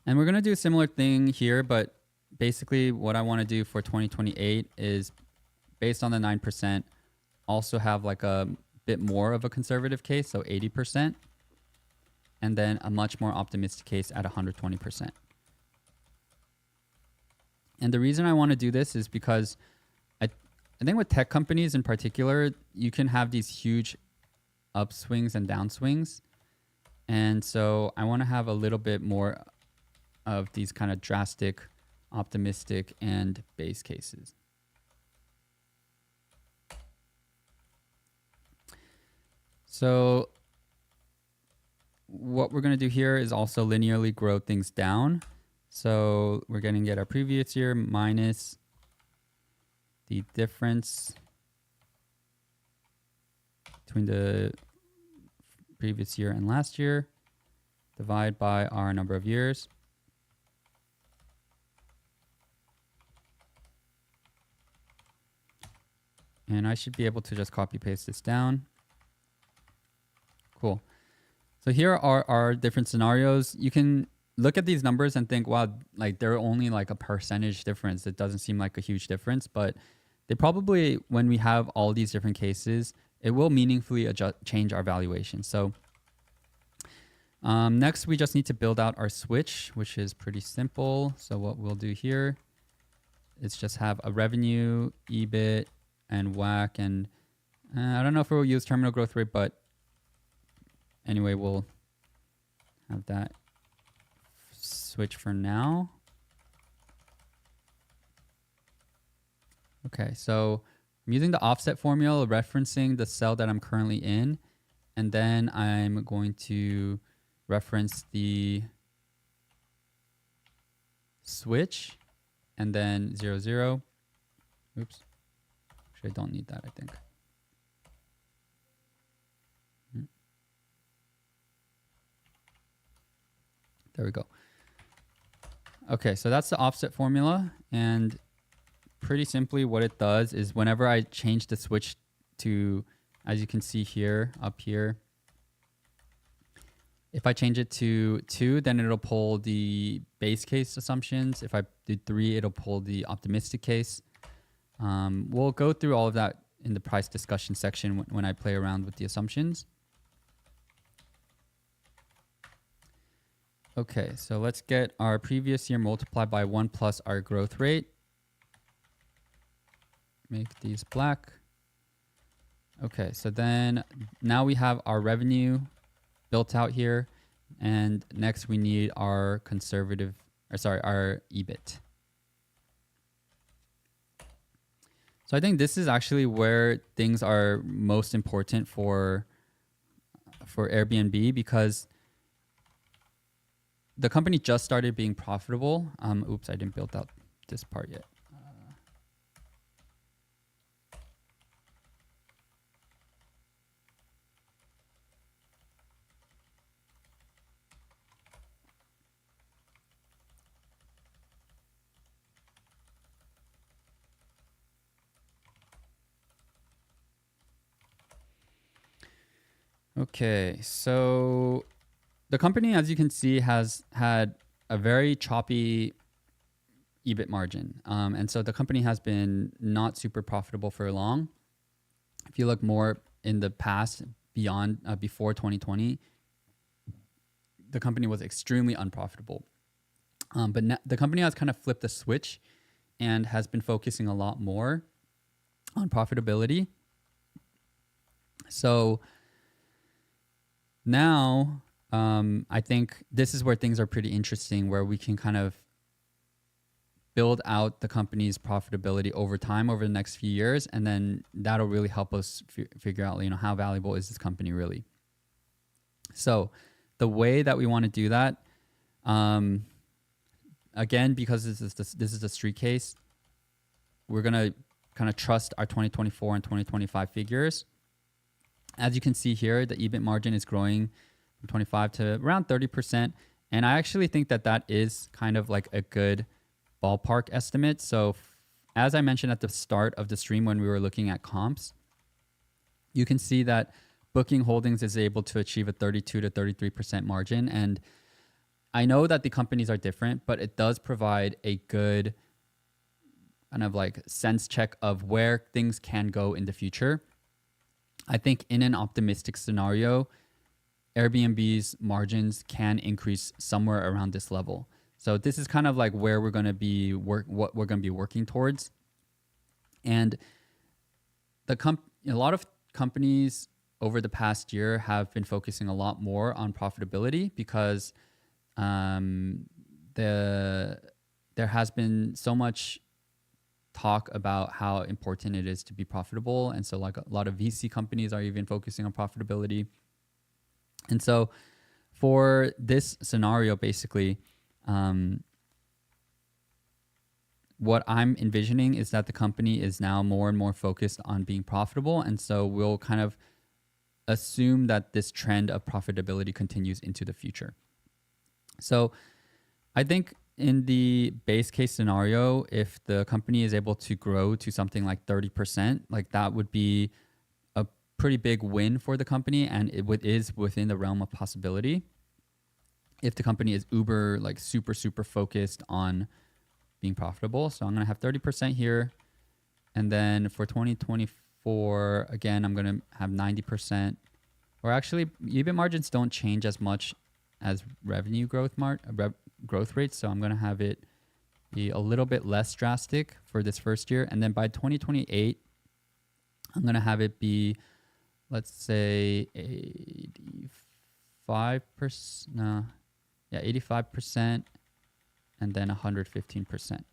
And we're going to do a similar thing here, but basically what I want to do for 2028 is based on the 9%, also have like a bit more of a conservative case, so 80%, and then a much more optimistic case at 120%. And the reason I want to do this is because I think with tech companies in particular, you can have these huge upswings and downswings. And so I want to have a little bit more of these kind of drastic, optimistic, and base cases. So what we're going to do here is also linearly grow things down. So we're going to get our previous year minus the difference between the previous year and last year, divide by our number of years. And I should be able to just copy paste this down. Cool. So here are our different scenarios. You can look at these numbers and think, wow, like they're only like a percentage difference. It doesn't seem like a huge difference, but they probably, when we have all these different cases, it will meaningfully change our valuation. So next, we just need to build out our switch, which is pretty simple. So what we'll do here is just have a revenue, EBIT, and WACC, and I don't know if we'll use terminal growth rate, but anyway, we'll have that switch for now. Okay, so I'm using the offset formula, referencing the cell that I'm currently in, and then I'm going to reference the switch, and then 0, 0. Oops. I don't need that, I think. There we go. Okay, so that's the offset formula. And pretty simply what it does is whenever I change the switch to, as you can see here, up here, if I change it to 2, then it'll pull the base case assumptions. If I do 3, it'll pull the optimistic case. We'll go through all of that in the price discussion section when I play around with the assumptions. Okay, so let's get our previous year multiplied by 1 plus our growth rate. Make these black. Okay, so then now we have our revenue built out here. And next we need our conservative, or sorry, our EBIT. So I think this is actually where things are most important for Airbnb, because the company just started being profitable. Oops, I didn't build out this part yet. Okay, so the company, as you can see, has had a very choppy EBIT margin. And so the company has been not super profitable for long. If you look more in the past, before 2020, the company was extremely unprofitable. But the company has kind of flipped the switch and has been focusing a lot more on profitability. So now I think this is where things are pretty interesting, where we can kind of build out the company's profitability over time, over the next few years, and then that'll really help us figure out, how valuable is this company really. So the way that we want to do that, again, because this is a street case, we're gonna kind of trust our 2024 and 2025 figures. As you can see here, the EBIT margin is growing from 25 to around 30%, and I actually think that that is kind of like a good ballpark estimate. So as I mentioned at the start of the stream when we were looking at comps, you can see that Booking Holdings is able to achieve a 32 to 33% margin. And I know that the companies are different, but it does provide a good kind of like sense check of where things can go in the future. I think in an optimistic scenario, Airbnb's margins can increase somewhere around this level. So this is kind of like where we're going to be what we're going to be working towards. And a lot of companies over the past year have been focusing a lot more on profitability because there has been so much talk about how important it is to be profitable. And so like a lot of VC companies are even focusing on profitability. And so for this scenario, basically, what I'm envisioning is that the company is now more and more focused on being profitable. And so we'll kind of assume that this trend of profitability continues into the future. So I think in the base case scenario, if the company is able to grow to something like 30%, like that would be a pretty big win for the company, and it is within the realm of possibility. If the company is like super focused on being profitable. So I'm going to have 30% here. And then for 2024, again, I'm going to have 90%. Or actually, EBIT margins don't change as much as revenue growth rates. So I'm going to have it be a little bit less drastic for this first year. And then by 2028, I'm going to have it be, let's say 85%. No. Yeah, 85% and then 115%.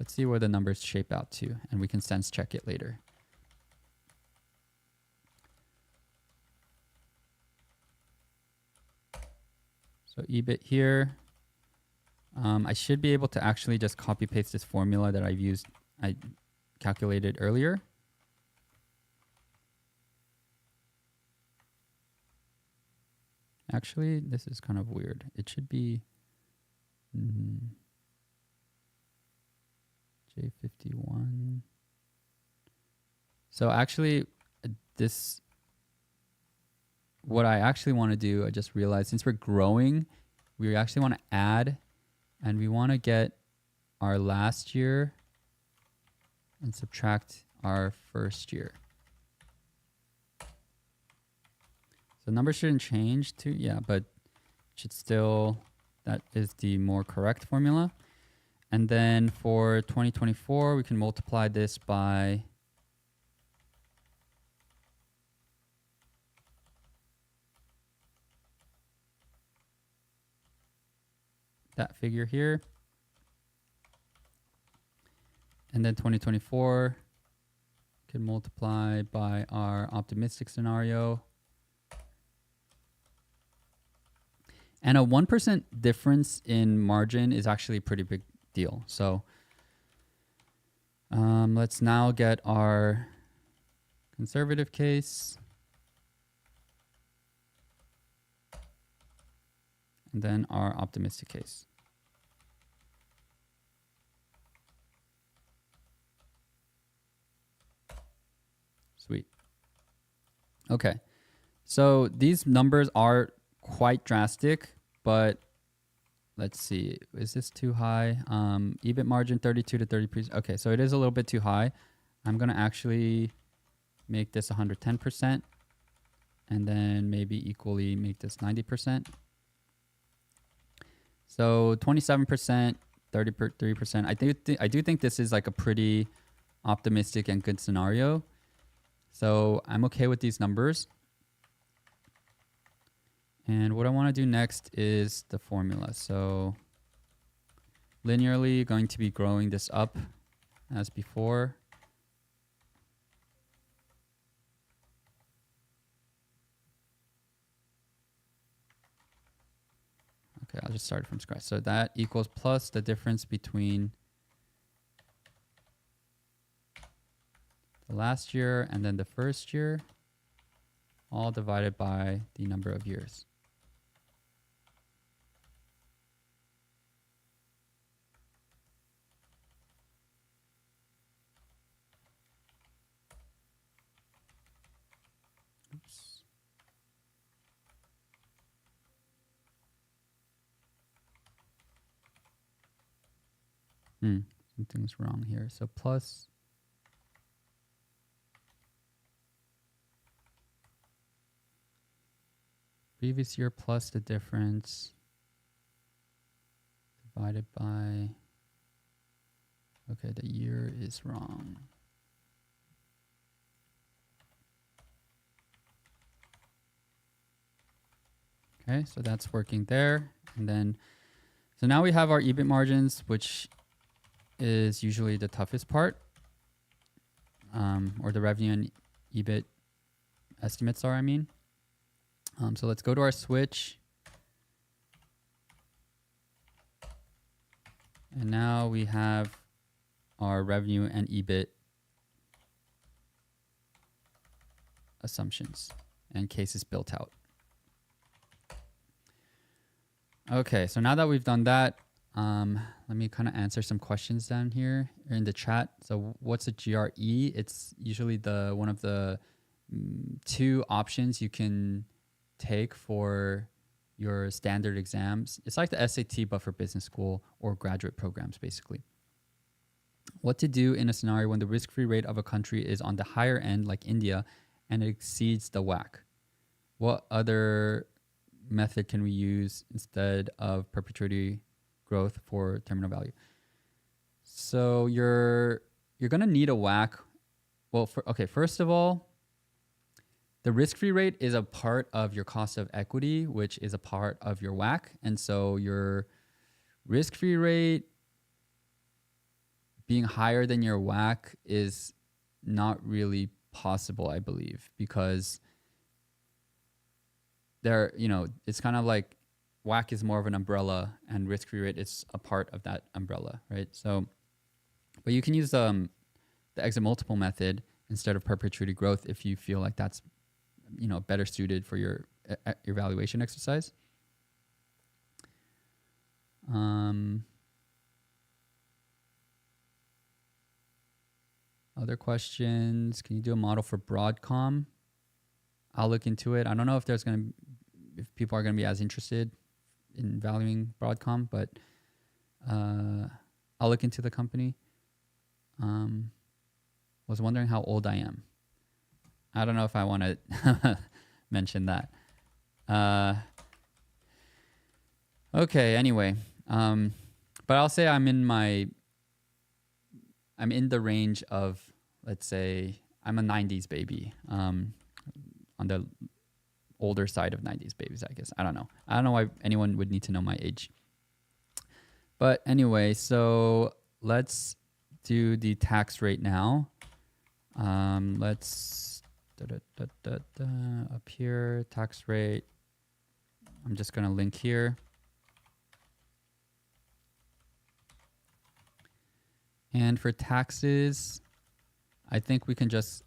Let's see where the numbers shape out to, and we can sense check it later. So EBIT here. I should be able to actually just copy paste this formula that I calculated earlier. Actually, this is kind of weird. It should be J51. So actually, what I actually want to do, I just realized, since we're growing, we actually want to add, and we want to get our last year and subtract our first year. The numbers shouldn't change too, but should still, that is the more correct formula. And then for 2024, we can multiply this by that figure here. And then 2024 can multiply by our optimistic scenario. And a 1% difference in margin is actually a pretty big deal. So let's now get our conservative case. And then our optimistic case. Sweet. Okay. So these numbers are quite drastic, but let's see. Is this too high? EBIT margin 32 to 30%. Okay, so it is a little bit too high. I'm going to actually make this 110% and then maybe equally make this 90%. So 27%, 33%. I do think this is like a pretty optimistic and good scenario. So I'm okay with these numbers. And what I want to do next is the formula. So linearly going to be growing this up as before. Okay, I'll just start from scratch. So that equals plus the difference between the last year and then the first year, all divided by the number of years. Oops. Something's wrong here. So plus previous year plus the difference divided by, okay, the year is wrong. Okay, so that's working there. And then, so now we have our EBIT margins, which is usually the toughest part, or the revenue and EBIT estimates are, I mean. So let's go to our switch. And now we have our revenue and EBIT assumptions and cases built out. Okay, so now that we've done that, let me kind of answer some questions down here in the chat. So what's a GRE? It's usually one of the two options you can take for your standard exams. It's like the SAT, but for business school or graduate programs, basically. What to do in a scenario when the risk-free rate of a country is on the higher end, like India, and it exceeds the WACC? What other method can we use instead of perpetuity growth for terminal value? So you're going to need a WACC. Well, first of all, the risk-free rate is a part of your cost of equity, which is a part of your WACC. And so your risk-free rate being higher than your WACC is not really possible, I believe, because it's kind of like WACC is more of an umbrella and risk-free rate is a part of that umbrella, right? So, but you can use the exit multiple method instead of perpetuity growth if you feel like that's better suited for your valuation exercise. Other questions? Can you do a model for Broadcom? I'll look into it. I don't know if if people are gonna be as interested in valuing Broadcom, but I'll look into the company. Was wondering how old I am. I don't know if I want to mention that. Okay, anyway. But I'll say I'm in the range of, let's say, I'm a 90s baby. On the older side of 90s babies, I guess. I don't know. I don't know why anyone would need to know my age. But anyway, so let's do the tax rate now. Let's up here, tax rate. I'm just going to link here. And for taxes, I think we can just,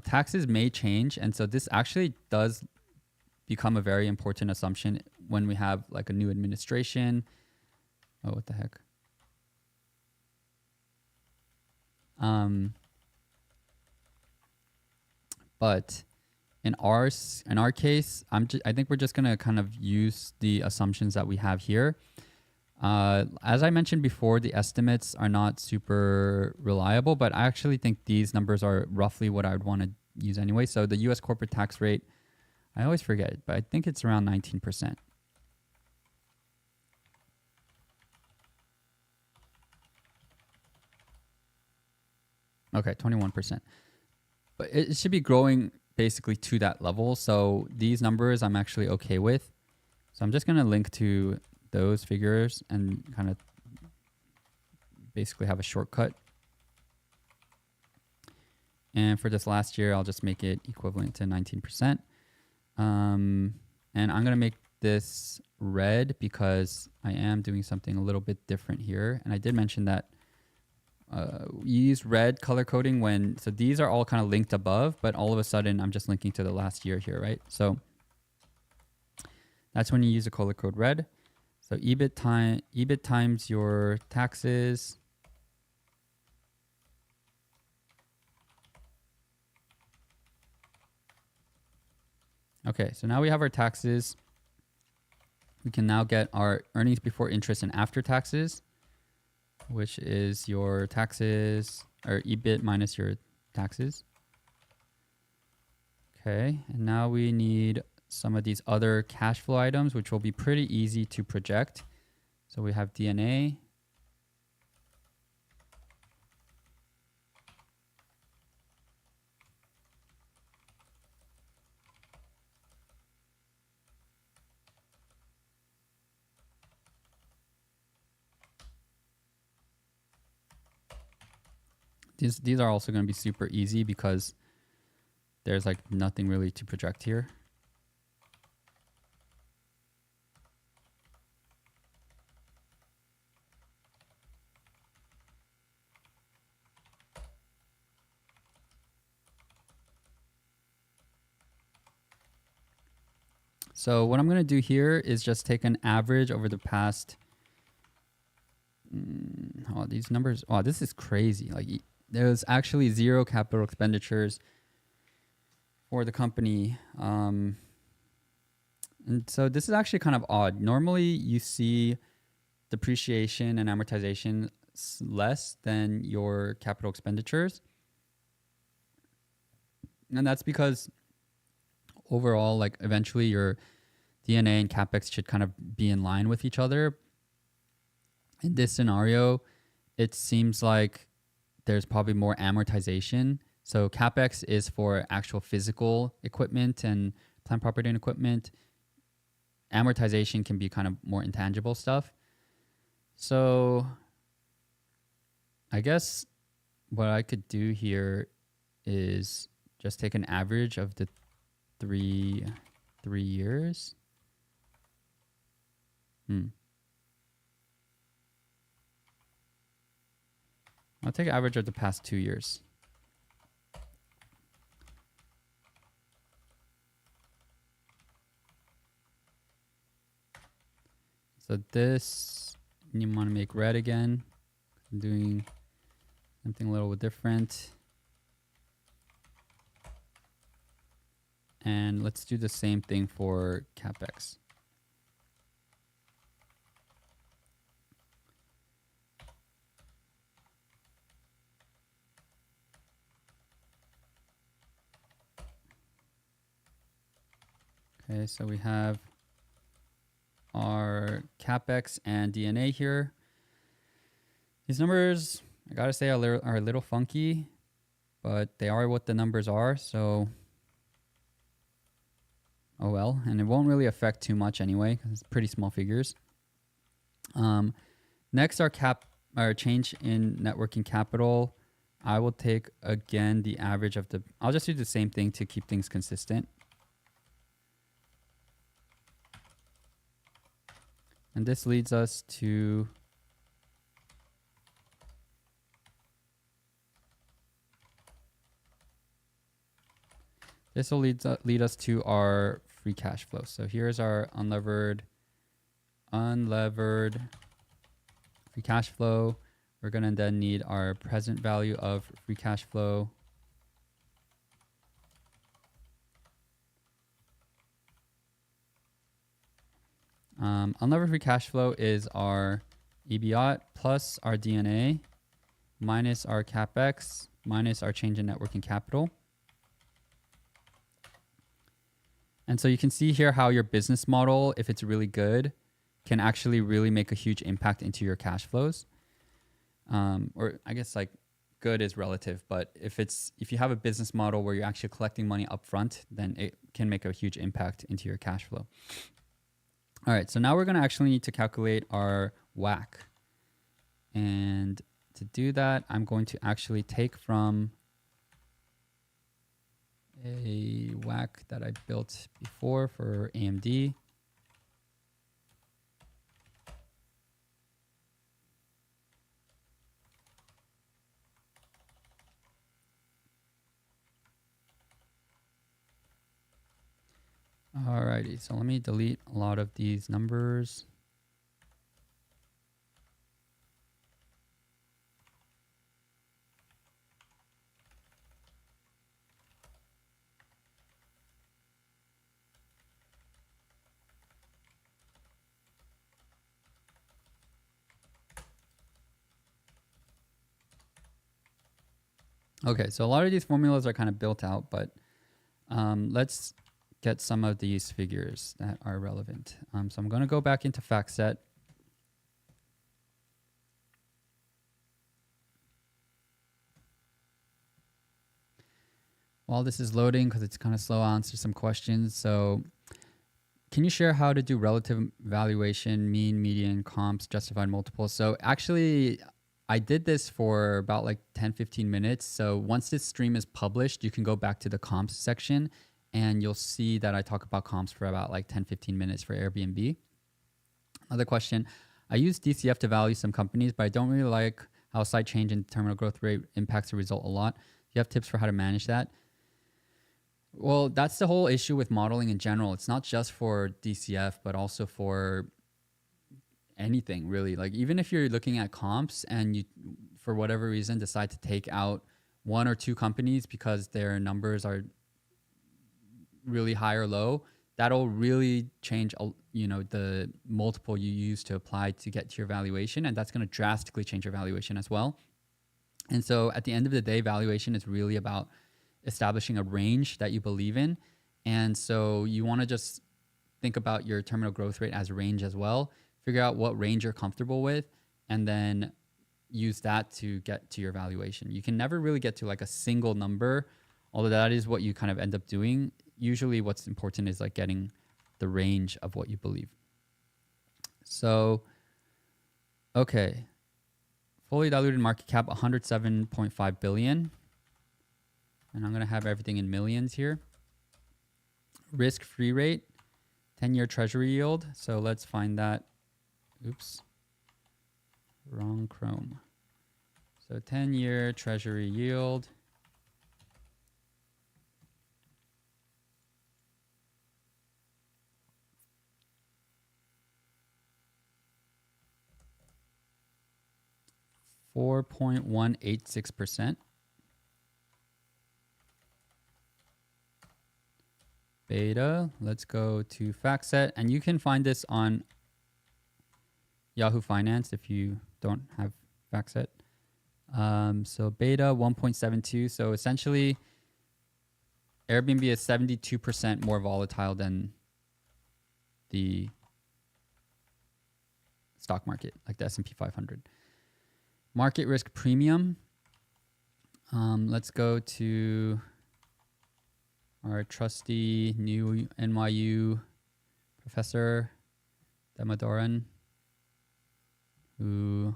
taxes may change. And so this actually does become a very important assumption when we have like a new administration. Oh, what the heck? But in our case, I think we're just gonna kind of use the assumptions that we have here. As I mentioned before, the estimates are not super reliable, but I actually think these numbers are roughly what I would want to use anyway. So the U.S. corporate tax rate, I always forget it, but I think it's around 19%. Okay, 21%. But it should be growing basically to that level. So these numbers I'm actually okay with. So I'm just going to link to those figures and kind of basically have a shortcut. And for this last year, I'll just make it equivalent to 19%. And I'm going to make this red because I am doing something a little bit different here. And I did mention that you use red color coding when, so these are all kind of linked above, but all of a sudden I'm just linking to the last year here, right? So that's when you use a color code red. So EBIT times your taxes. Okay, so now we have our taxes. We can now get our earnings before interest and after taxes, which is your taxes, or EBIT minus your taxes. Okay, and now we need some of these other cash flow items, which will be pretty easy to project. So we have DNA. These are also going to be super easy because there's like nothing really to project here. So what I'm going to do here is just take an average over the past. Oh, these numbers. Oh, this is crazy. Like there's actually 0 capital expenditures for the company. And so this is actually kind of odd. Normally you see depreciation and amortization less than your capital expenditures. And that's because overall, like eventually your DNA and CapEx should kind of be in line with each other. In this scenario, it seems like there's probably more amortization. So CapEx is for actual physical equipment and plant property and equipment. Amortization can be kind of more intangible stuff. So I guess what I could do here is just take an average of the three years. I'll take an average of the past 2 years. So this, you want to make red again. I'm doing something a little bit different. And let's do the same thing for CapEx. Okay, so we have our CapEx and DNA here. These numbers, I gotta say, are a little funky, but they are what the numbers are, so oh well. And it won't really affect too much anyway, because it's pretty small figures. Next, our change in net working capital. I will take, again, the average of the, I'll just do the same thing to keep things consistent. And this leads us to lead us to our free cash flow. So here's our unlevered free cash flow. We're going to then need our present value of free cash flow. Unlevered free cash flow is our EBIT plus our DNA minus our CapEx minus our change in net working capital. And so you can see here how your business model, if it's really good, can actually really make a huge impact into your cash flows. Or I guess like good is relative, but if you have a business model where you're actually collecting money up front, then it can make a huge impact into your cash flow. All right, so now we're going to actually need to calculate our WACC. And to do that, I'm going to actually take from a WACC that I built before for AMD. Alrighty, so let me delete a lot of these numbers. Okay, so a lot of these formulas are kind of built out, but let's get some of these figures that are relevant. So I'm going to go back into FactSet. While this is loading, because it's kind of slow, I'll answer some questions. So can you share how to do relative valuation, mean, median, comps, justified multiples? So actually, I did this for about like 10, 15 minutes. So once this stream is published, you can go back to the comps section and you'll see that I talk about comps for about like 10, 15 minutes for Airbnb. Another question, I use DCF to value some companies, but I don't really like how site change in terminal growth rate impacts the result a lot. Do you have tips for how to manage that? Well, that's the whole issue with modeling in general. It's not just for DCF, but also for anything really. Like even if you're looking at comps and you, for whatever reason, decide to take out one or two companies because their numbers are really high or low, that'll really change, you know, the multiple you use to apply to get to your valuation, and that's going to drastically change your valuation as well. And so at the end of the day, valuation is really about establishing a range that you believe in. And so you want to just think about your terminal growth rate as a range as well. Figure out what range you're comfortable with, and then use that to get to your valuation. You can never really get to like a single number, although that is what you kind of end up doing. Usually what's important is like getting the range of what you believe. So, okay. Fully diluted market cap, 107.5 billion. And I'm going to have everything in millions here. Risk-free rate, 10-year treasury yield. So let's find that. Oops. Wrong Chrome. So 10-year treasury yield. .186%. Beta, let's go to FactSet, and you can find this on Yahoo Finance if you don't have FactSet. So beta 1.72. So essentially, Airbnb is 72% more volatile than the stock market, like the S&P 500. Market risk premium. Let's go to our trusty new NYU professor, Damodaran, who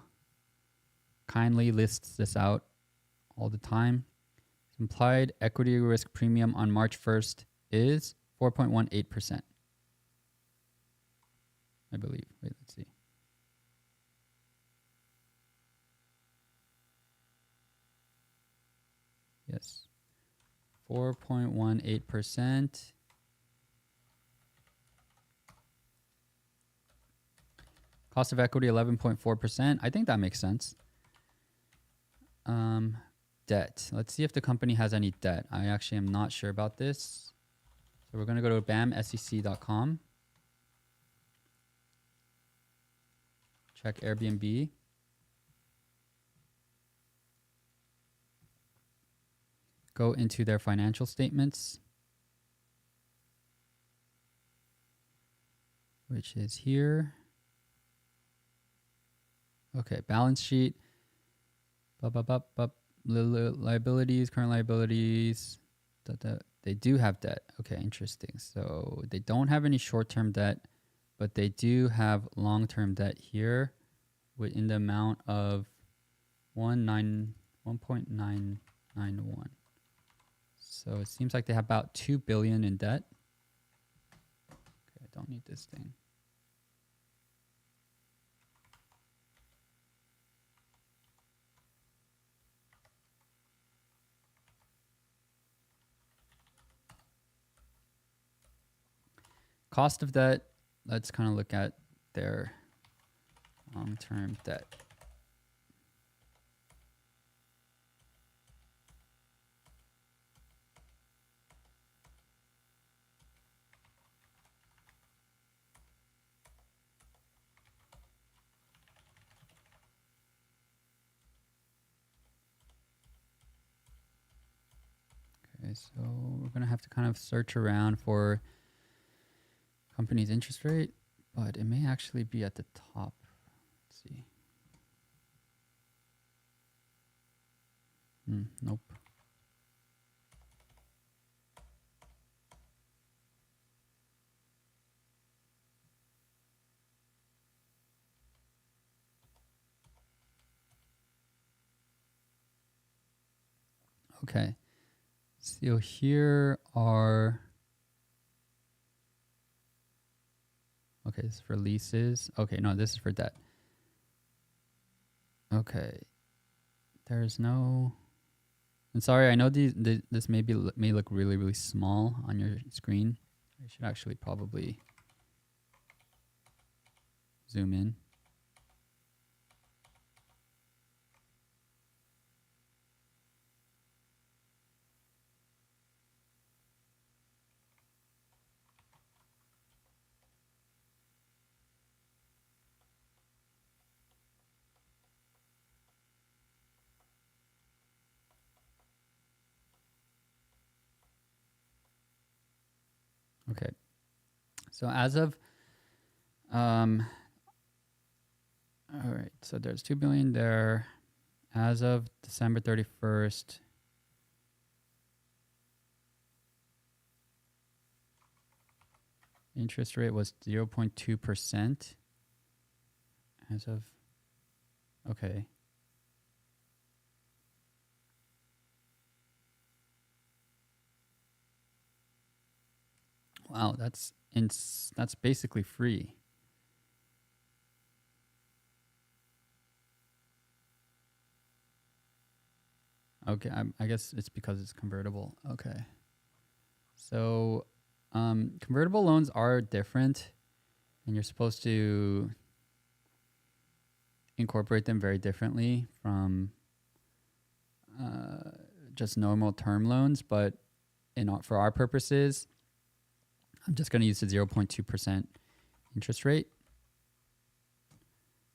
kindly lists this out all the time. Implied equity risk premium on March 1st is 4.18%. I believe. Wait, let's see. Yes. 4.18%. Cost of equity 11.4%. I think that makes sense. Debt. Let's see if the company has any debt. I actually am not sure about this. So we're going to go to bamsec.com. check Airbnb. Go into their financial statements, which is here. Okay, balance sheet. Liabilities, current liabilities. They do have debt. Okay, interesting. So they don't have any short-term debt, but they do have long-term debt here in the amount of 1.991. So it seems like they have about 2 billion in debt. Okay, I don't need this thing. Cost of debt, let's kind of look at their long-term debt. Okay, so we're going to have to kind of search around for company's interest rate, but it may actually be at the top. Let's see. Nope. Okay. So here are, okay, this is for leases. Okay, no, this is for debt. Okay. There's no, and sorry, I know this may look really, really small on your screen. I should actually probably zoom in. Okay, so as of, all right, so there's 2 billion there. As of December 31st, interest rate was 0.2%. As of, okay. Wow, that's basically free. Okay, I guess it's because it's convertible. Okay. So convertible loans are different, and you're supposed to incorporate them very differently from just normal term loans. But for our purposes, I'm just going to use the 0.2% interest rate.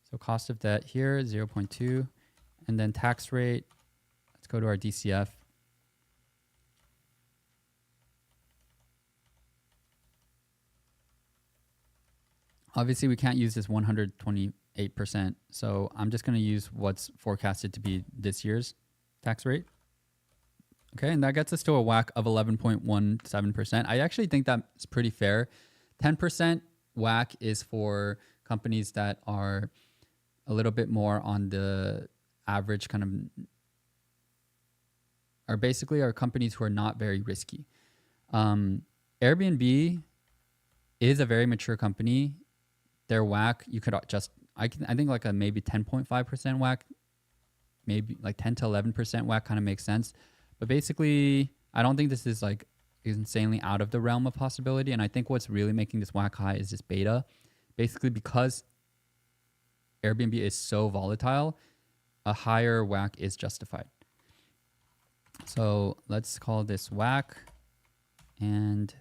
So cost of debt here, 0.2. And then tax rate, let's go to our DCF. Obviously, we can't use this 128%. So I'm just going to use what's forecasted to be this year's tax rate. Okay, and that gets us to a WACC of 11.17%. I actually think that's pretty fair. 10% WACC is for companies that are a little bit more on the average kind of, are basically are companies who are not very risky. Airbnb is a very mature company. Their WACC, you could just, I think like a maybe 10.5% WACC, maybe like 10 to 11% WACC kind of makes sense. But basically, I don't think this is like insanely out of the realm of possibility. And I think what's really making this WACC high is this beta. Basically, because Airbnb is so volatile, a higher WACC is justified. So let's call this WACC. And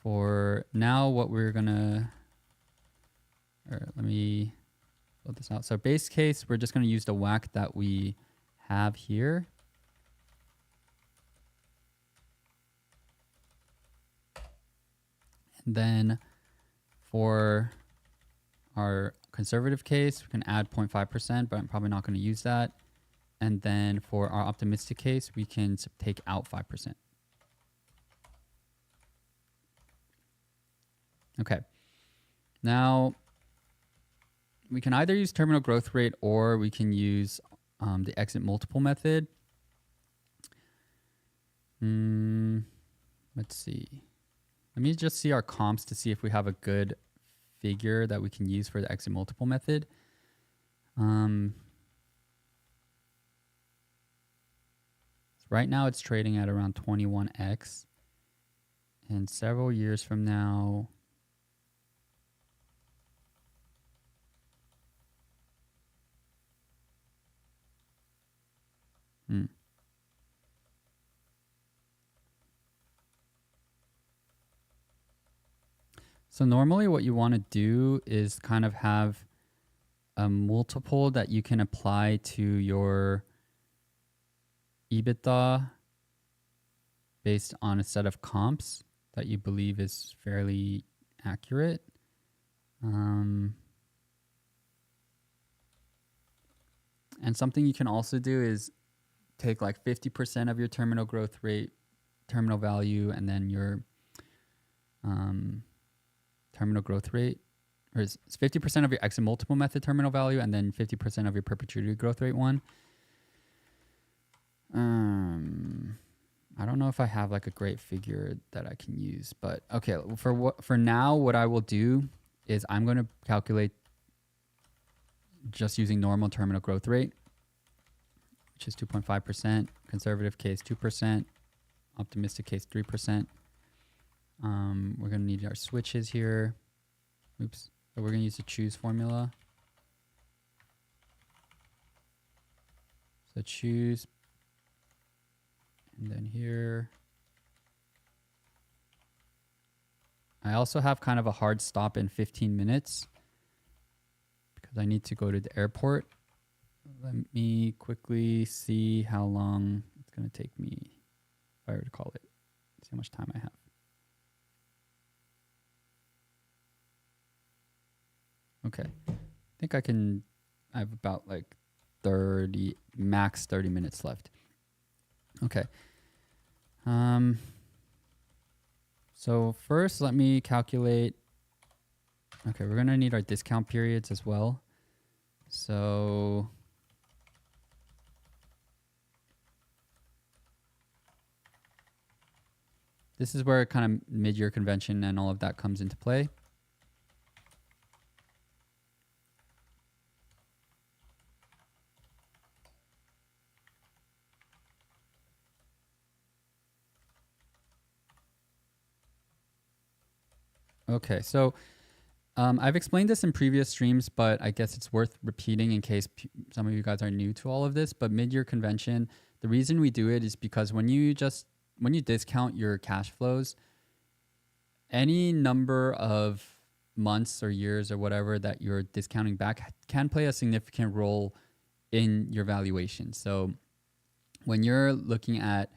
for now, what we're gonna, let me build this out. So base case, we're just going to use the WACC that we have here. And then for our conservative case, we can add 0.5%, but I'm probably not going to use that. And then for our optimistic case, we can take out 5%. Okay. Now, we can either use terminal growth rate or we can use the exit multiple method. Let's see. Let me just see our comps to see if we have a good figure that we can use for the exit multiple method. Right now it's trading at around 21x. And several years from now, So normally what you want to do is kind of have a multiple that you can apply to your EBITDA based on a set of comps that you believe is fairly accurate. And something you can also do is take like 50% of your terminal growth rate, terminal value, and then your terminal growth rate, or it's 50% of your exit multiple method terminal value, and then 50% of your perpetuity growth rate one. I don't know if I have like a great figure that I can use, but okay, for now, what I will do is I'm going to calculate just using normal terminal growth rate, which is 2.5%, conservative case 2%, optimistic case 3%. We're going to need our switches here. Oops. So we're going to use the choose formula. So choose. And then here. I also have kind of a hard stop in 15 minutes because I need to go to the airport. Let me quickly see how long it's going to take me, if I were to call it. See how much time I have. Okay, I think I have about like 30, max 30 minutes left. Okay. So first let me calculate, okay, we're gonna need our discount periods as well. So this is where kind of mid-year convention and all of that comes into play. Okay, so I've explained this in previous streams, but I guess it's worth repeating in case some of you guys are new to all of this. But mid-year convention, the reason we do it is because when you discount your cash flows, any number of months or years or whatever that you're discounting back can play a significant role in your valuation. So when you're looking at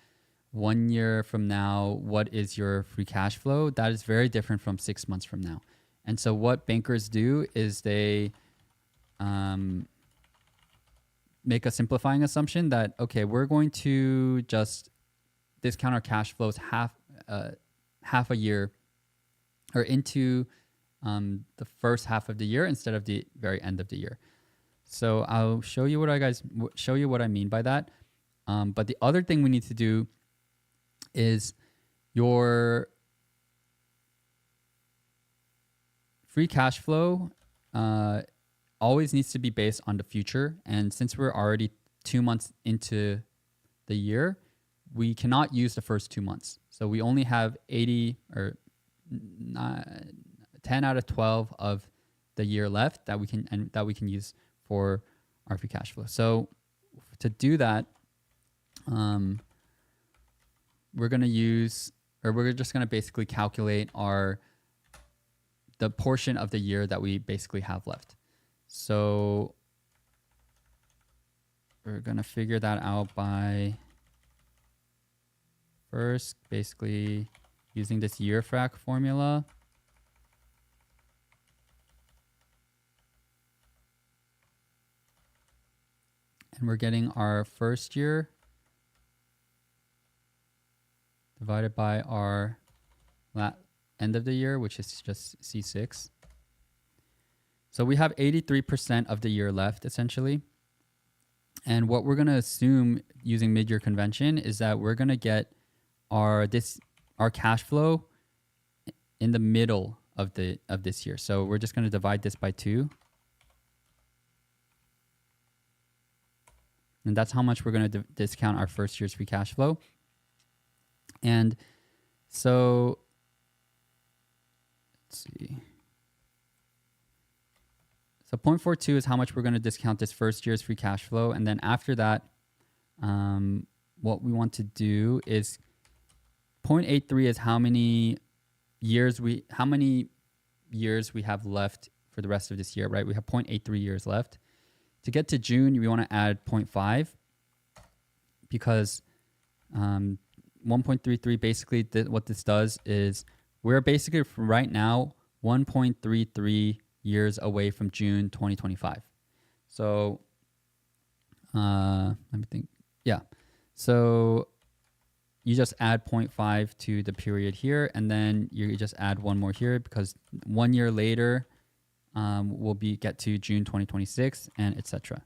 1 year from now, what is your free cash flow? That is very different from 6 months from now. And so what bankers do is they make a simplifying assumption that, okay, we're going to just discount our cash flows half a year or into the first half of the year instead of the very end of the year. So I'll show you what I mean by that. But the other thing we need to do is your free cash flow always needs to be based on the future. And since we're already 2 months into the year, we cannot use the first 2 months. So we only have 80 or 10 out of 12 of the year left that we can use for our free cash flow. So to do that, we're just going to basically calculate the portion of the year that we basically have left. So we're going to figure that out by first basically using this year frac formula. And we're getting our first year divided by our end of the year, which is just C6. So we have 83% of the year left, essentially. And what we're going to assume using mid-year convention is that we're going to get our cash flow in the middle of this year. So we're just going to divide this by 2. And that's how much we're going to discount our first year's free cash flow. And so, let's see. So 0.42 is how much we're going to discount this first year's free cash flow. And then after that, what we want to do is 0.83 is how many years we have left for the rest of this year, right? We have 0.83 years left. To get to June, we want to add 0.5 because 1.33 basically what this does is we're basically right now 1.33 years away from June 2025. So let me think. Yeah. So you just add 0.5 to the period here, and then you just add one more here because 1 year later we'll get to June 2026 and etc.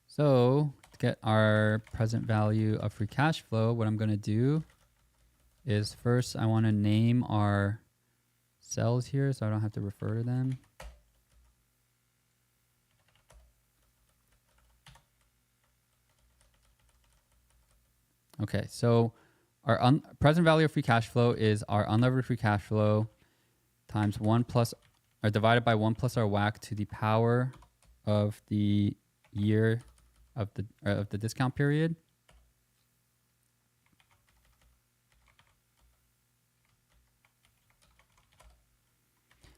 So to get our present value of free cash flow, what I'm going to do is first I want to name our cells here so I don't have to refer to them. Okay, so our present value of free cash flow is our unlevered free cash flow times 1 plus, or divided by 1 plus our WACC to the power of the year of the discount period.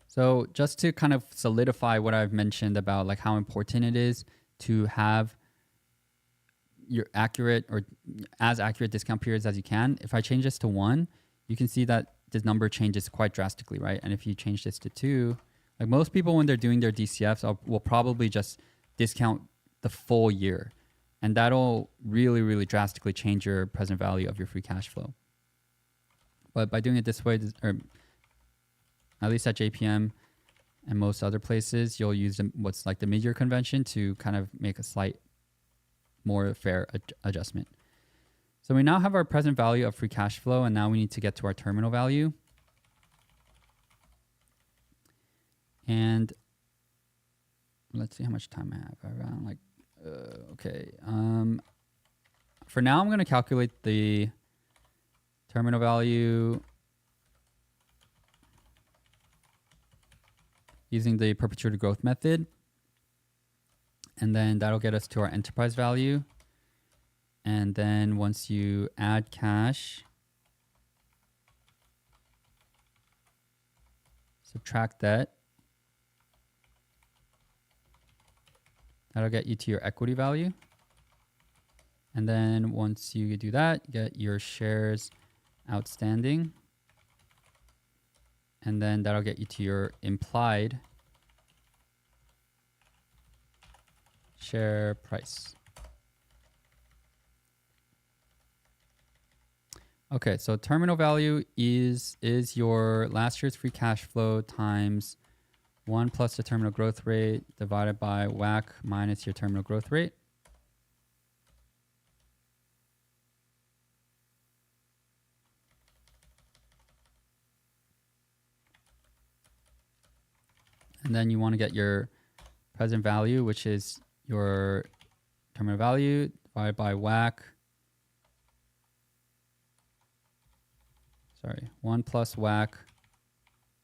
So just to kind of solidify what I've mentioned about like how important it is to have your accurate or as accurate discount periods as you can. If I change this to 1, you can see that this number changes quite drastically, right? And if you change this to 2, like most people when they're doing their DCFs will probably just discount the full year. And that'll really, really drastically change your present value of your free cash flow. But by doing it this way, or at least at JPM and most other places, you'll use what's like the mid-year convention to kind of make a slight more fair adjustment. So we now have our present value of free cash flow, and now we need to get to our terminal value. And let's see how much time I have. Around like, okay. For now, I'm going to calculate the terminal value using the perpetuity growth method. And then that'll get us to our enterprise value. And then once you add cash, subtract debt, that'll get you to your equity value. And then once you do that, you get your shares outstanding. And then that'll get you to your implied share price. Okay, so terminal value is your last year's free cash flow times 1 plus the terminal growth rate divided by WACC minus your terminal growth rate. And then you want to get your present value, which is your terminal value divided by WACC. Sorry, 1 plus WACC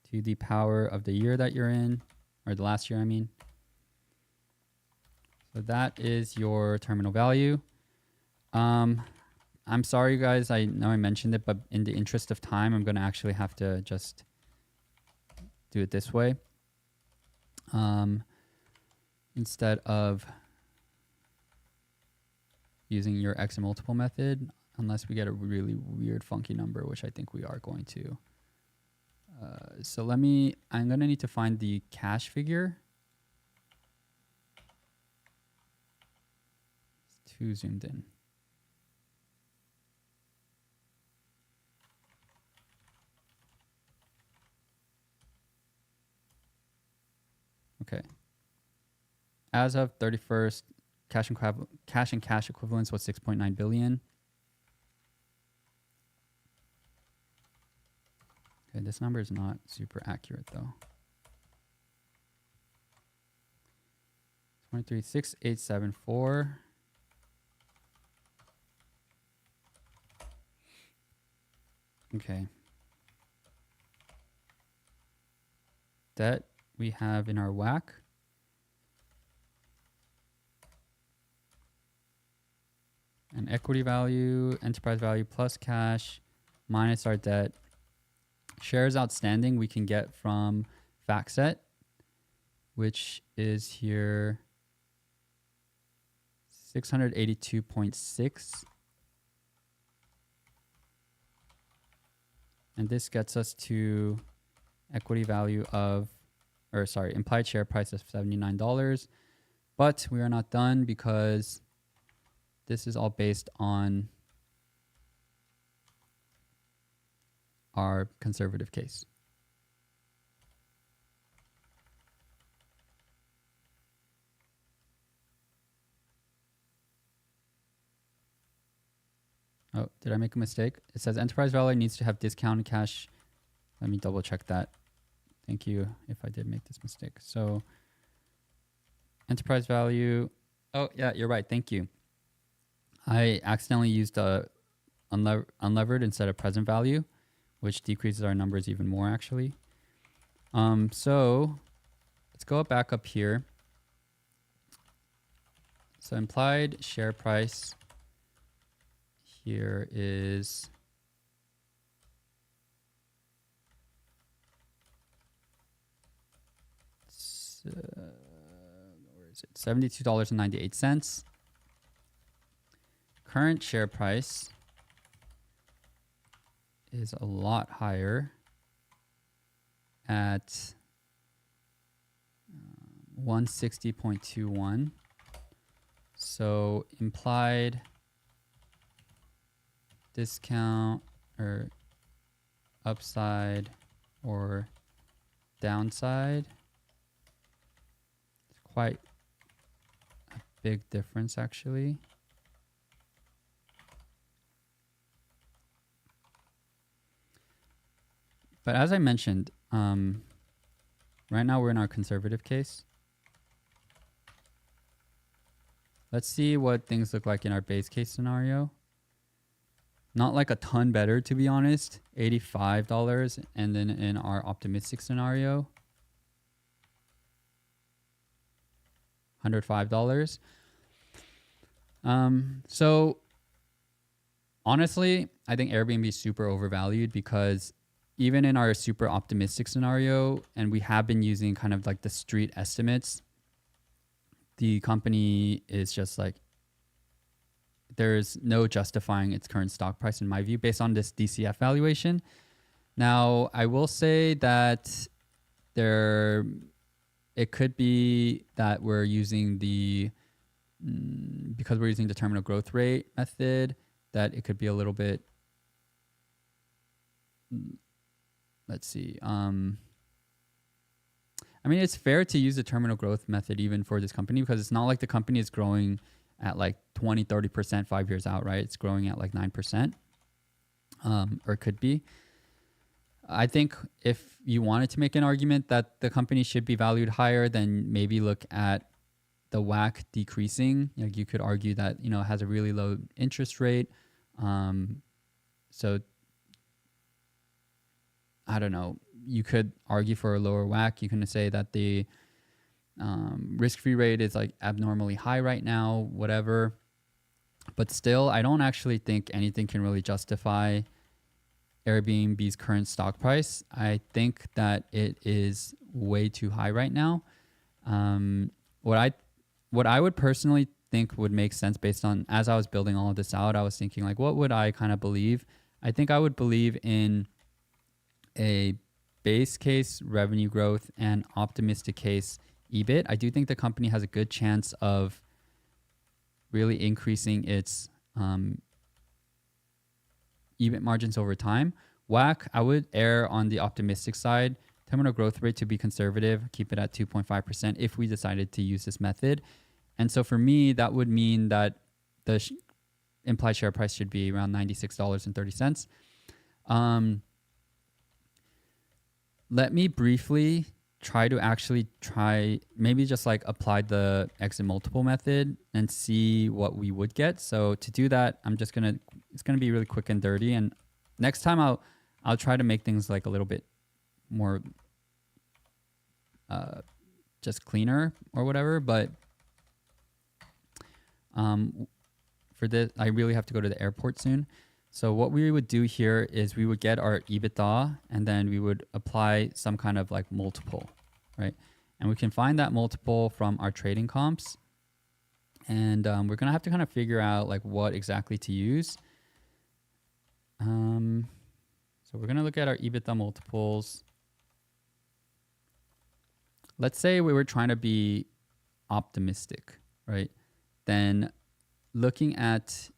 to the power of the year that you're in, or the last year, I mean. So that is your terminal value. I'm sorry, guys. I know I mentioned it, but in the interest of time, I'm going to actually have to just do it this way. instead of using your exit multiple method, unless we get a really weird funky number, which I think we are going to. So I'm going to need to find the cash figure. It's too zoomed in. Okay. As of 31st, cash and cash equivalents was 6.9 billion. Okay, this number is not super accurate though. 23,6,874. Okay. Debt we have in our WACC. And equity value, enterprise value plus cash minus our debt. Shares outstanding we can get from FactSet, which is here 682.6. And this gets us to equity value of, or sorry, implied share price of $79. But we are not done because this is all based on our conservative case. Oh, did I make a mistake? It says enterprise value needs to have discounted cash. Let me double check that. Thank you if I did make this mistake. So enterprise value. Oh, yeah, you're right. Thank you. I accidentally used unlevered instead of present value, which decreases our numbers even more actually. So let's go back up here. So implied share price here is where is it? $72.98. Current share price is a lot higher at 160.21. So implied discount or upside or downside, it's quite a big difference actually. But as I mentioned, right now we're in our conservative case. Let's see what things look like in our base case scenario. Not like a ton better, to be honest. $85. And then in our optimistic scenario, $105. So honestly, I think Airbnb is super overvalued because even in our super optimistic scenario, and we have been using kind of like the street estimates, the company is just like, there's no justifying its current stock price in my view based on this DCF valuation. Now, I will say that it could be that we're using because we're using the terminal growth rate method, that it could be a little bit, let's see. I mean, it's fair to use the terminal growth method even for this company because it's not like the company is growing at like 20, 30% 5 years out, right? It's growing at like 9%, or it could be. I think if you wanted to make an argument that the company should be valued higher, then maybe look at the WACC decreasing. Like you could argue that, it has a really low interest rate. So I don't know. You could argue for a lower WACC. You can say that the risk-free rate is like abnormally high right now, whatever. But still, I don't actually think anything can really justify Airbnb's current stock price. I think that it is way too high right now. What I would personally think would make sense based on, as I was building all of this out, I was thinking like, what would I kind of believe? I think I would believe in a base case revenue growth and optimistic case EBIT. I do think the company has a good chance of really increasing its EBIT margins over time. WACC, I would err on the optimistic side. Terminal growth rate to be conservative, keep it at 2.5% if we decided to use this method. And so for me, that would mean that the implied share price should be around $96.30. Let me briefly maybe just like apply the exit multiple method and see what we would get. So to do that, it's gonna be really quick and dirty. And next time I'll try to make things like a little bit more just cleaner or whatever. But for this, I really have to go to the airport soon. So what we would do here is we would get our EBITDA and then we would apply some kind of like multiple, right? And we can find that multiple from our trading comps. And we're gonna have to kind of figure out like what exactly to use. So we're gonna look at our EBITDA multiples. Let's say we were trying to be optimistic, right? Then looking at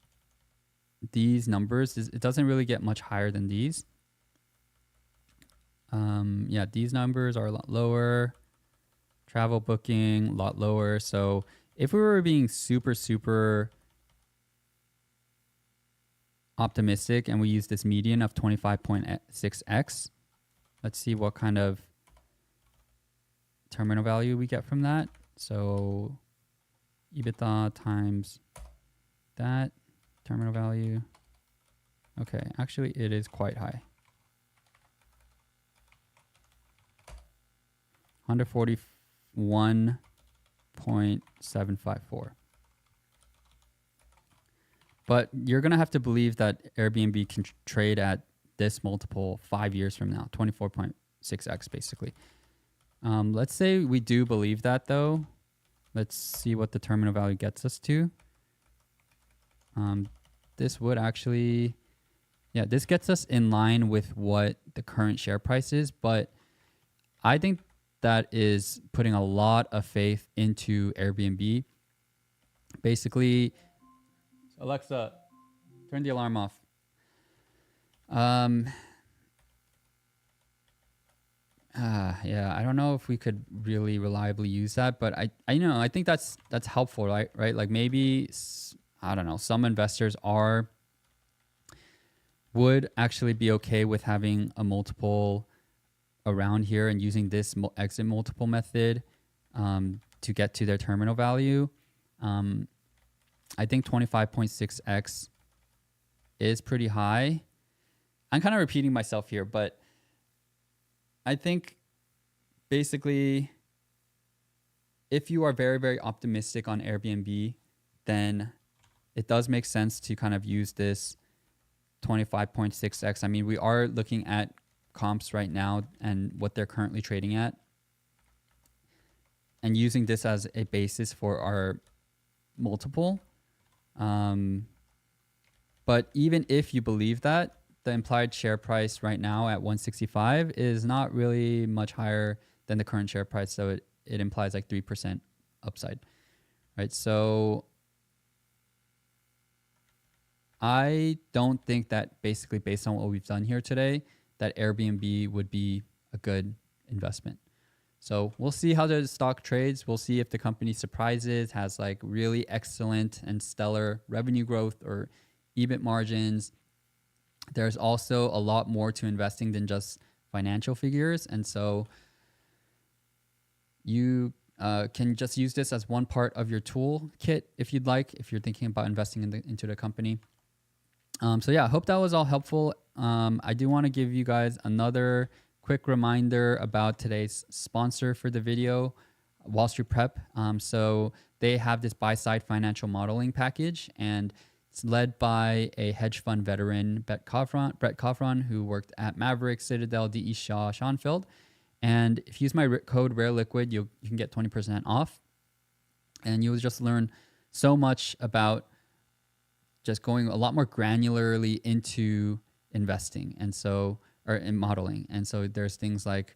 these numbers, it doesn't really get much higher than these. Yeah, these numbers are a lot lower. Travel booking, a lot lower. So if we were being super, super optimistic and we use this median of 25.6x, let's see what kind of terminal value we get from that. So EBITDA times that terminal value. Okay, actually it is quite high. 141.754. But you're going to have to believe that Airbnb can trade at this multiple 5 years from now, 24.6x basically. Let's say we do believe that though. Let's see what the terminal value gets us to. This would actually, yeah, this gets us in line with what the current share price is, but I think that is putting a lot of faith into Airbnb. Basically, Alexa, turn the alarm off. Yeah, I don't know if we could really reliably use that, but I think that's helpful, right? Like maybe, I don't know, some investors would actually be okay with having a multiple around here and using this exit multiple method to get to their terminal value. I think 25.6x is pretty high. I'm kind of repeating myself here, but I think basically if you are very, very optimistic on Airbnb, then it does make sense to kind of use this 25.6x. I mean, we are looking at comps right now and what they're currently trading at, and using this as a basis for our multiple. But even if you believe that, the implied share price right now at 165 is not really much higher than the current share price. So it implies like 3% upside, right? So I don't think that basically based on what we've done here today, that Airbnb would be a good investment. So we'll see how the stock trades. We'll see if the company surprises, has like really excellent and stellar revenue growth or EBIT margins. There's also a lot more to investing than just financial figures. And so you can just use this as one part of your toolkit if you'd like, if you're thinking about investing into the company. So yeah, I hope that was all helpful. I do want to give you guys another quick reminder about today's sponsor for the video, Wall Street Prep. So they have this buy-side financial modeling package, and it's led by a hedge fund veteran, Brett Coffron, who worked at Maverick, Citadel, D.E. Shaw, Schonfeld. And if you use my code RareLiquid, you can get 20% off. And you'll just learn so much about just going a lot more granularly into investing or in modeling. And so there's things like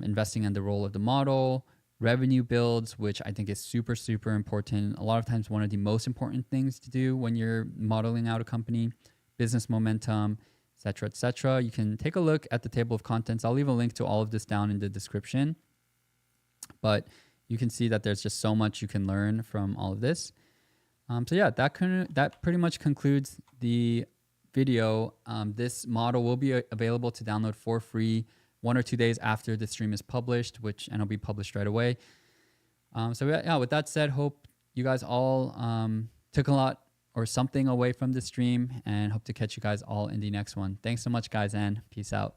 investing in the role of the model, revenue builds, which I think is super, super important. A lot of times one of the most important things to do when you're modeling out a company, business momentum, et cetera, et cetera. You can take a look at the table of contents. I'll leave a link to all of this down in the description. But you can see that there's just so much you can learn from all of this. So yeah, that pretty much concludes the video. This model will be available to download for free 1 or 2 days after the stream is published, and it'll be published right away. So yeah, with that said, hope you guys all took a lot or something away from the stream, and hope to catch you guys all in the next one. Thanks so much, guys, and peace out.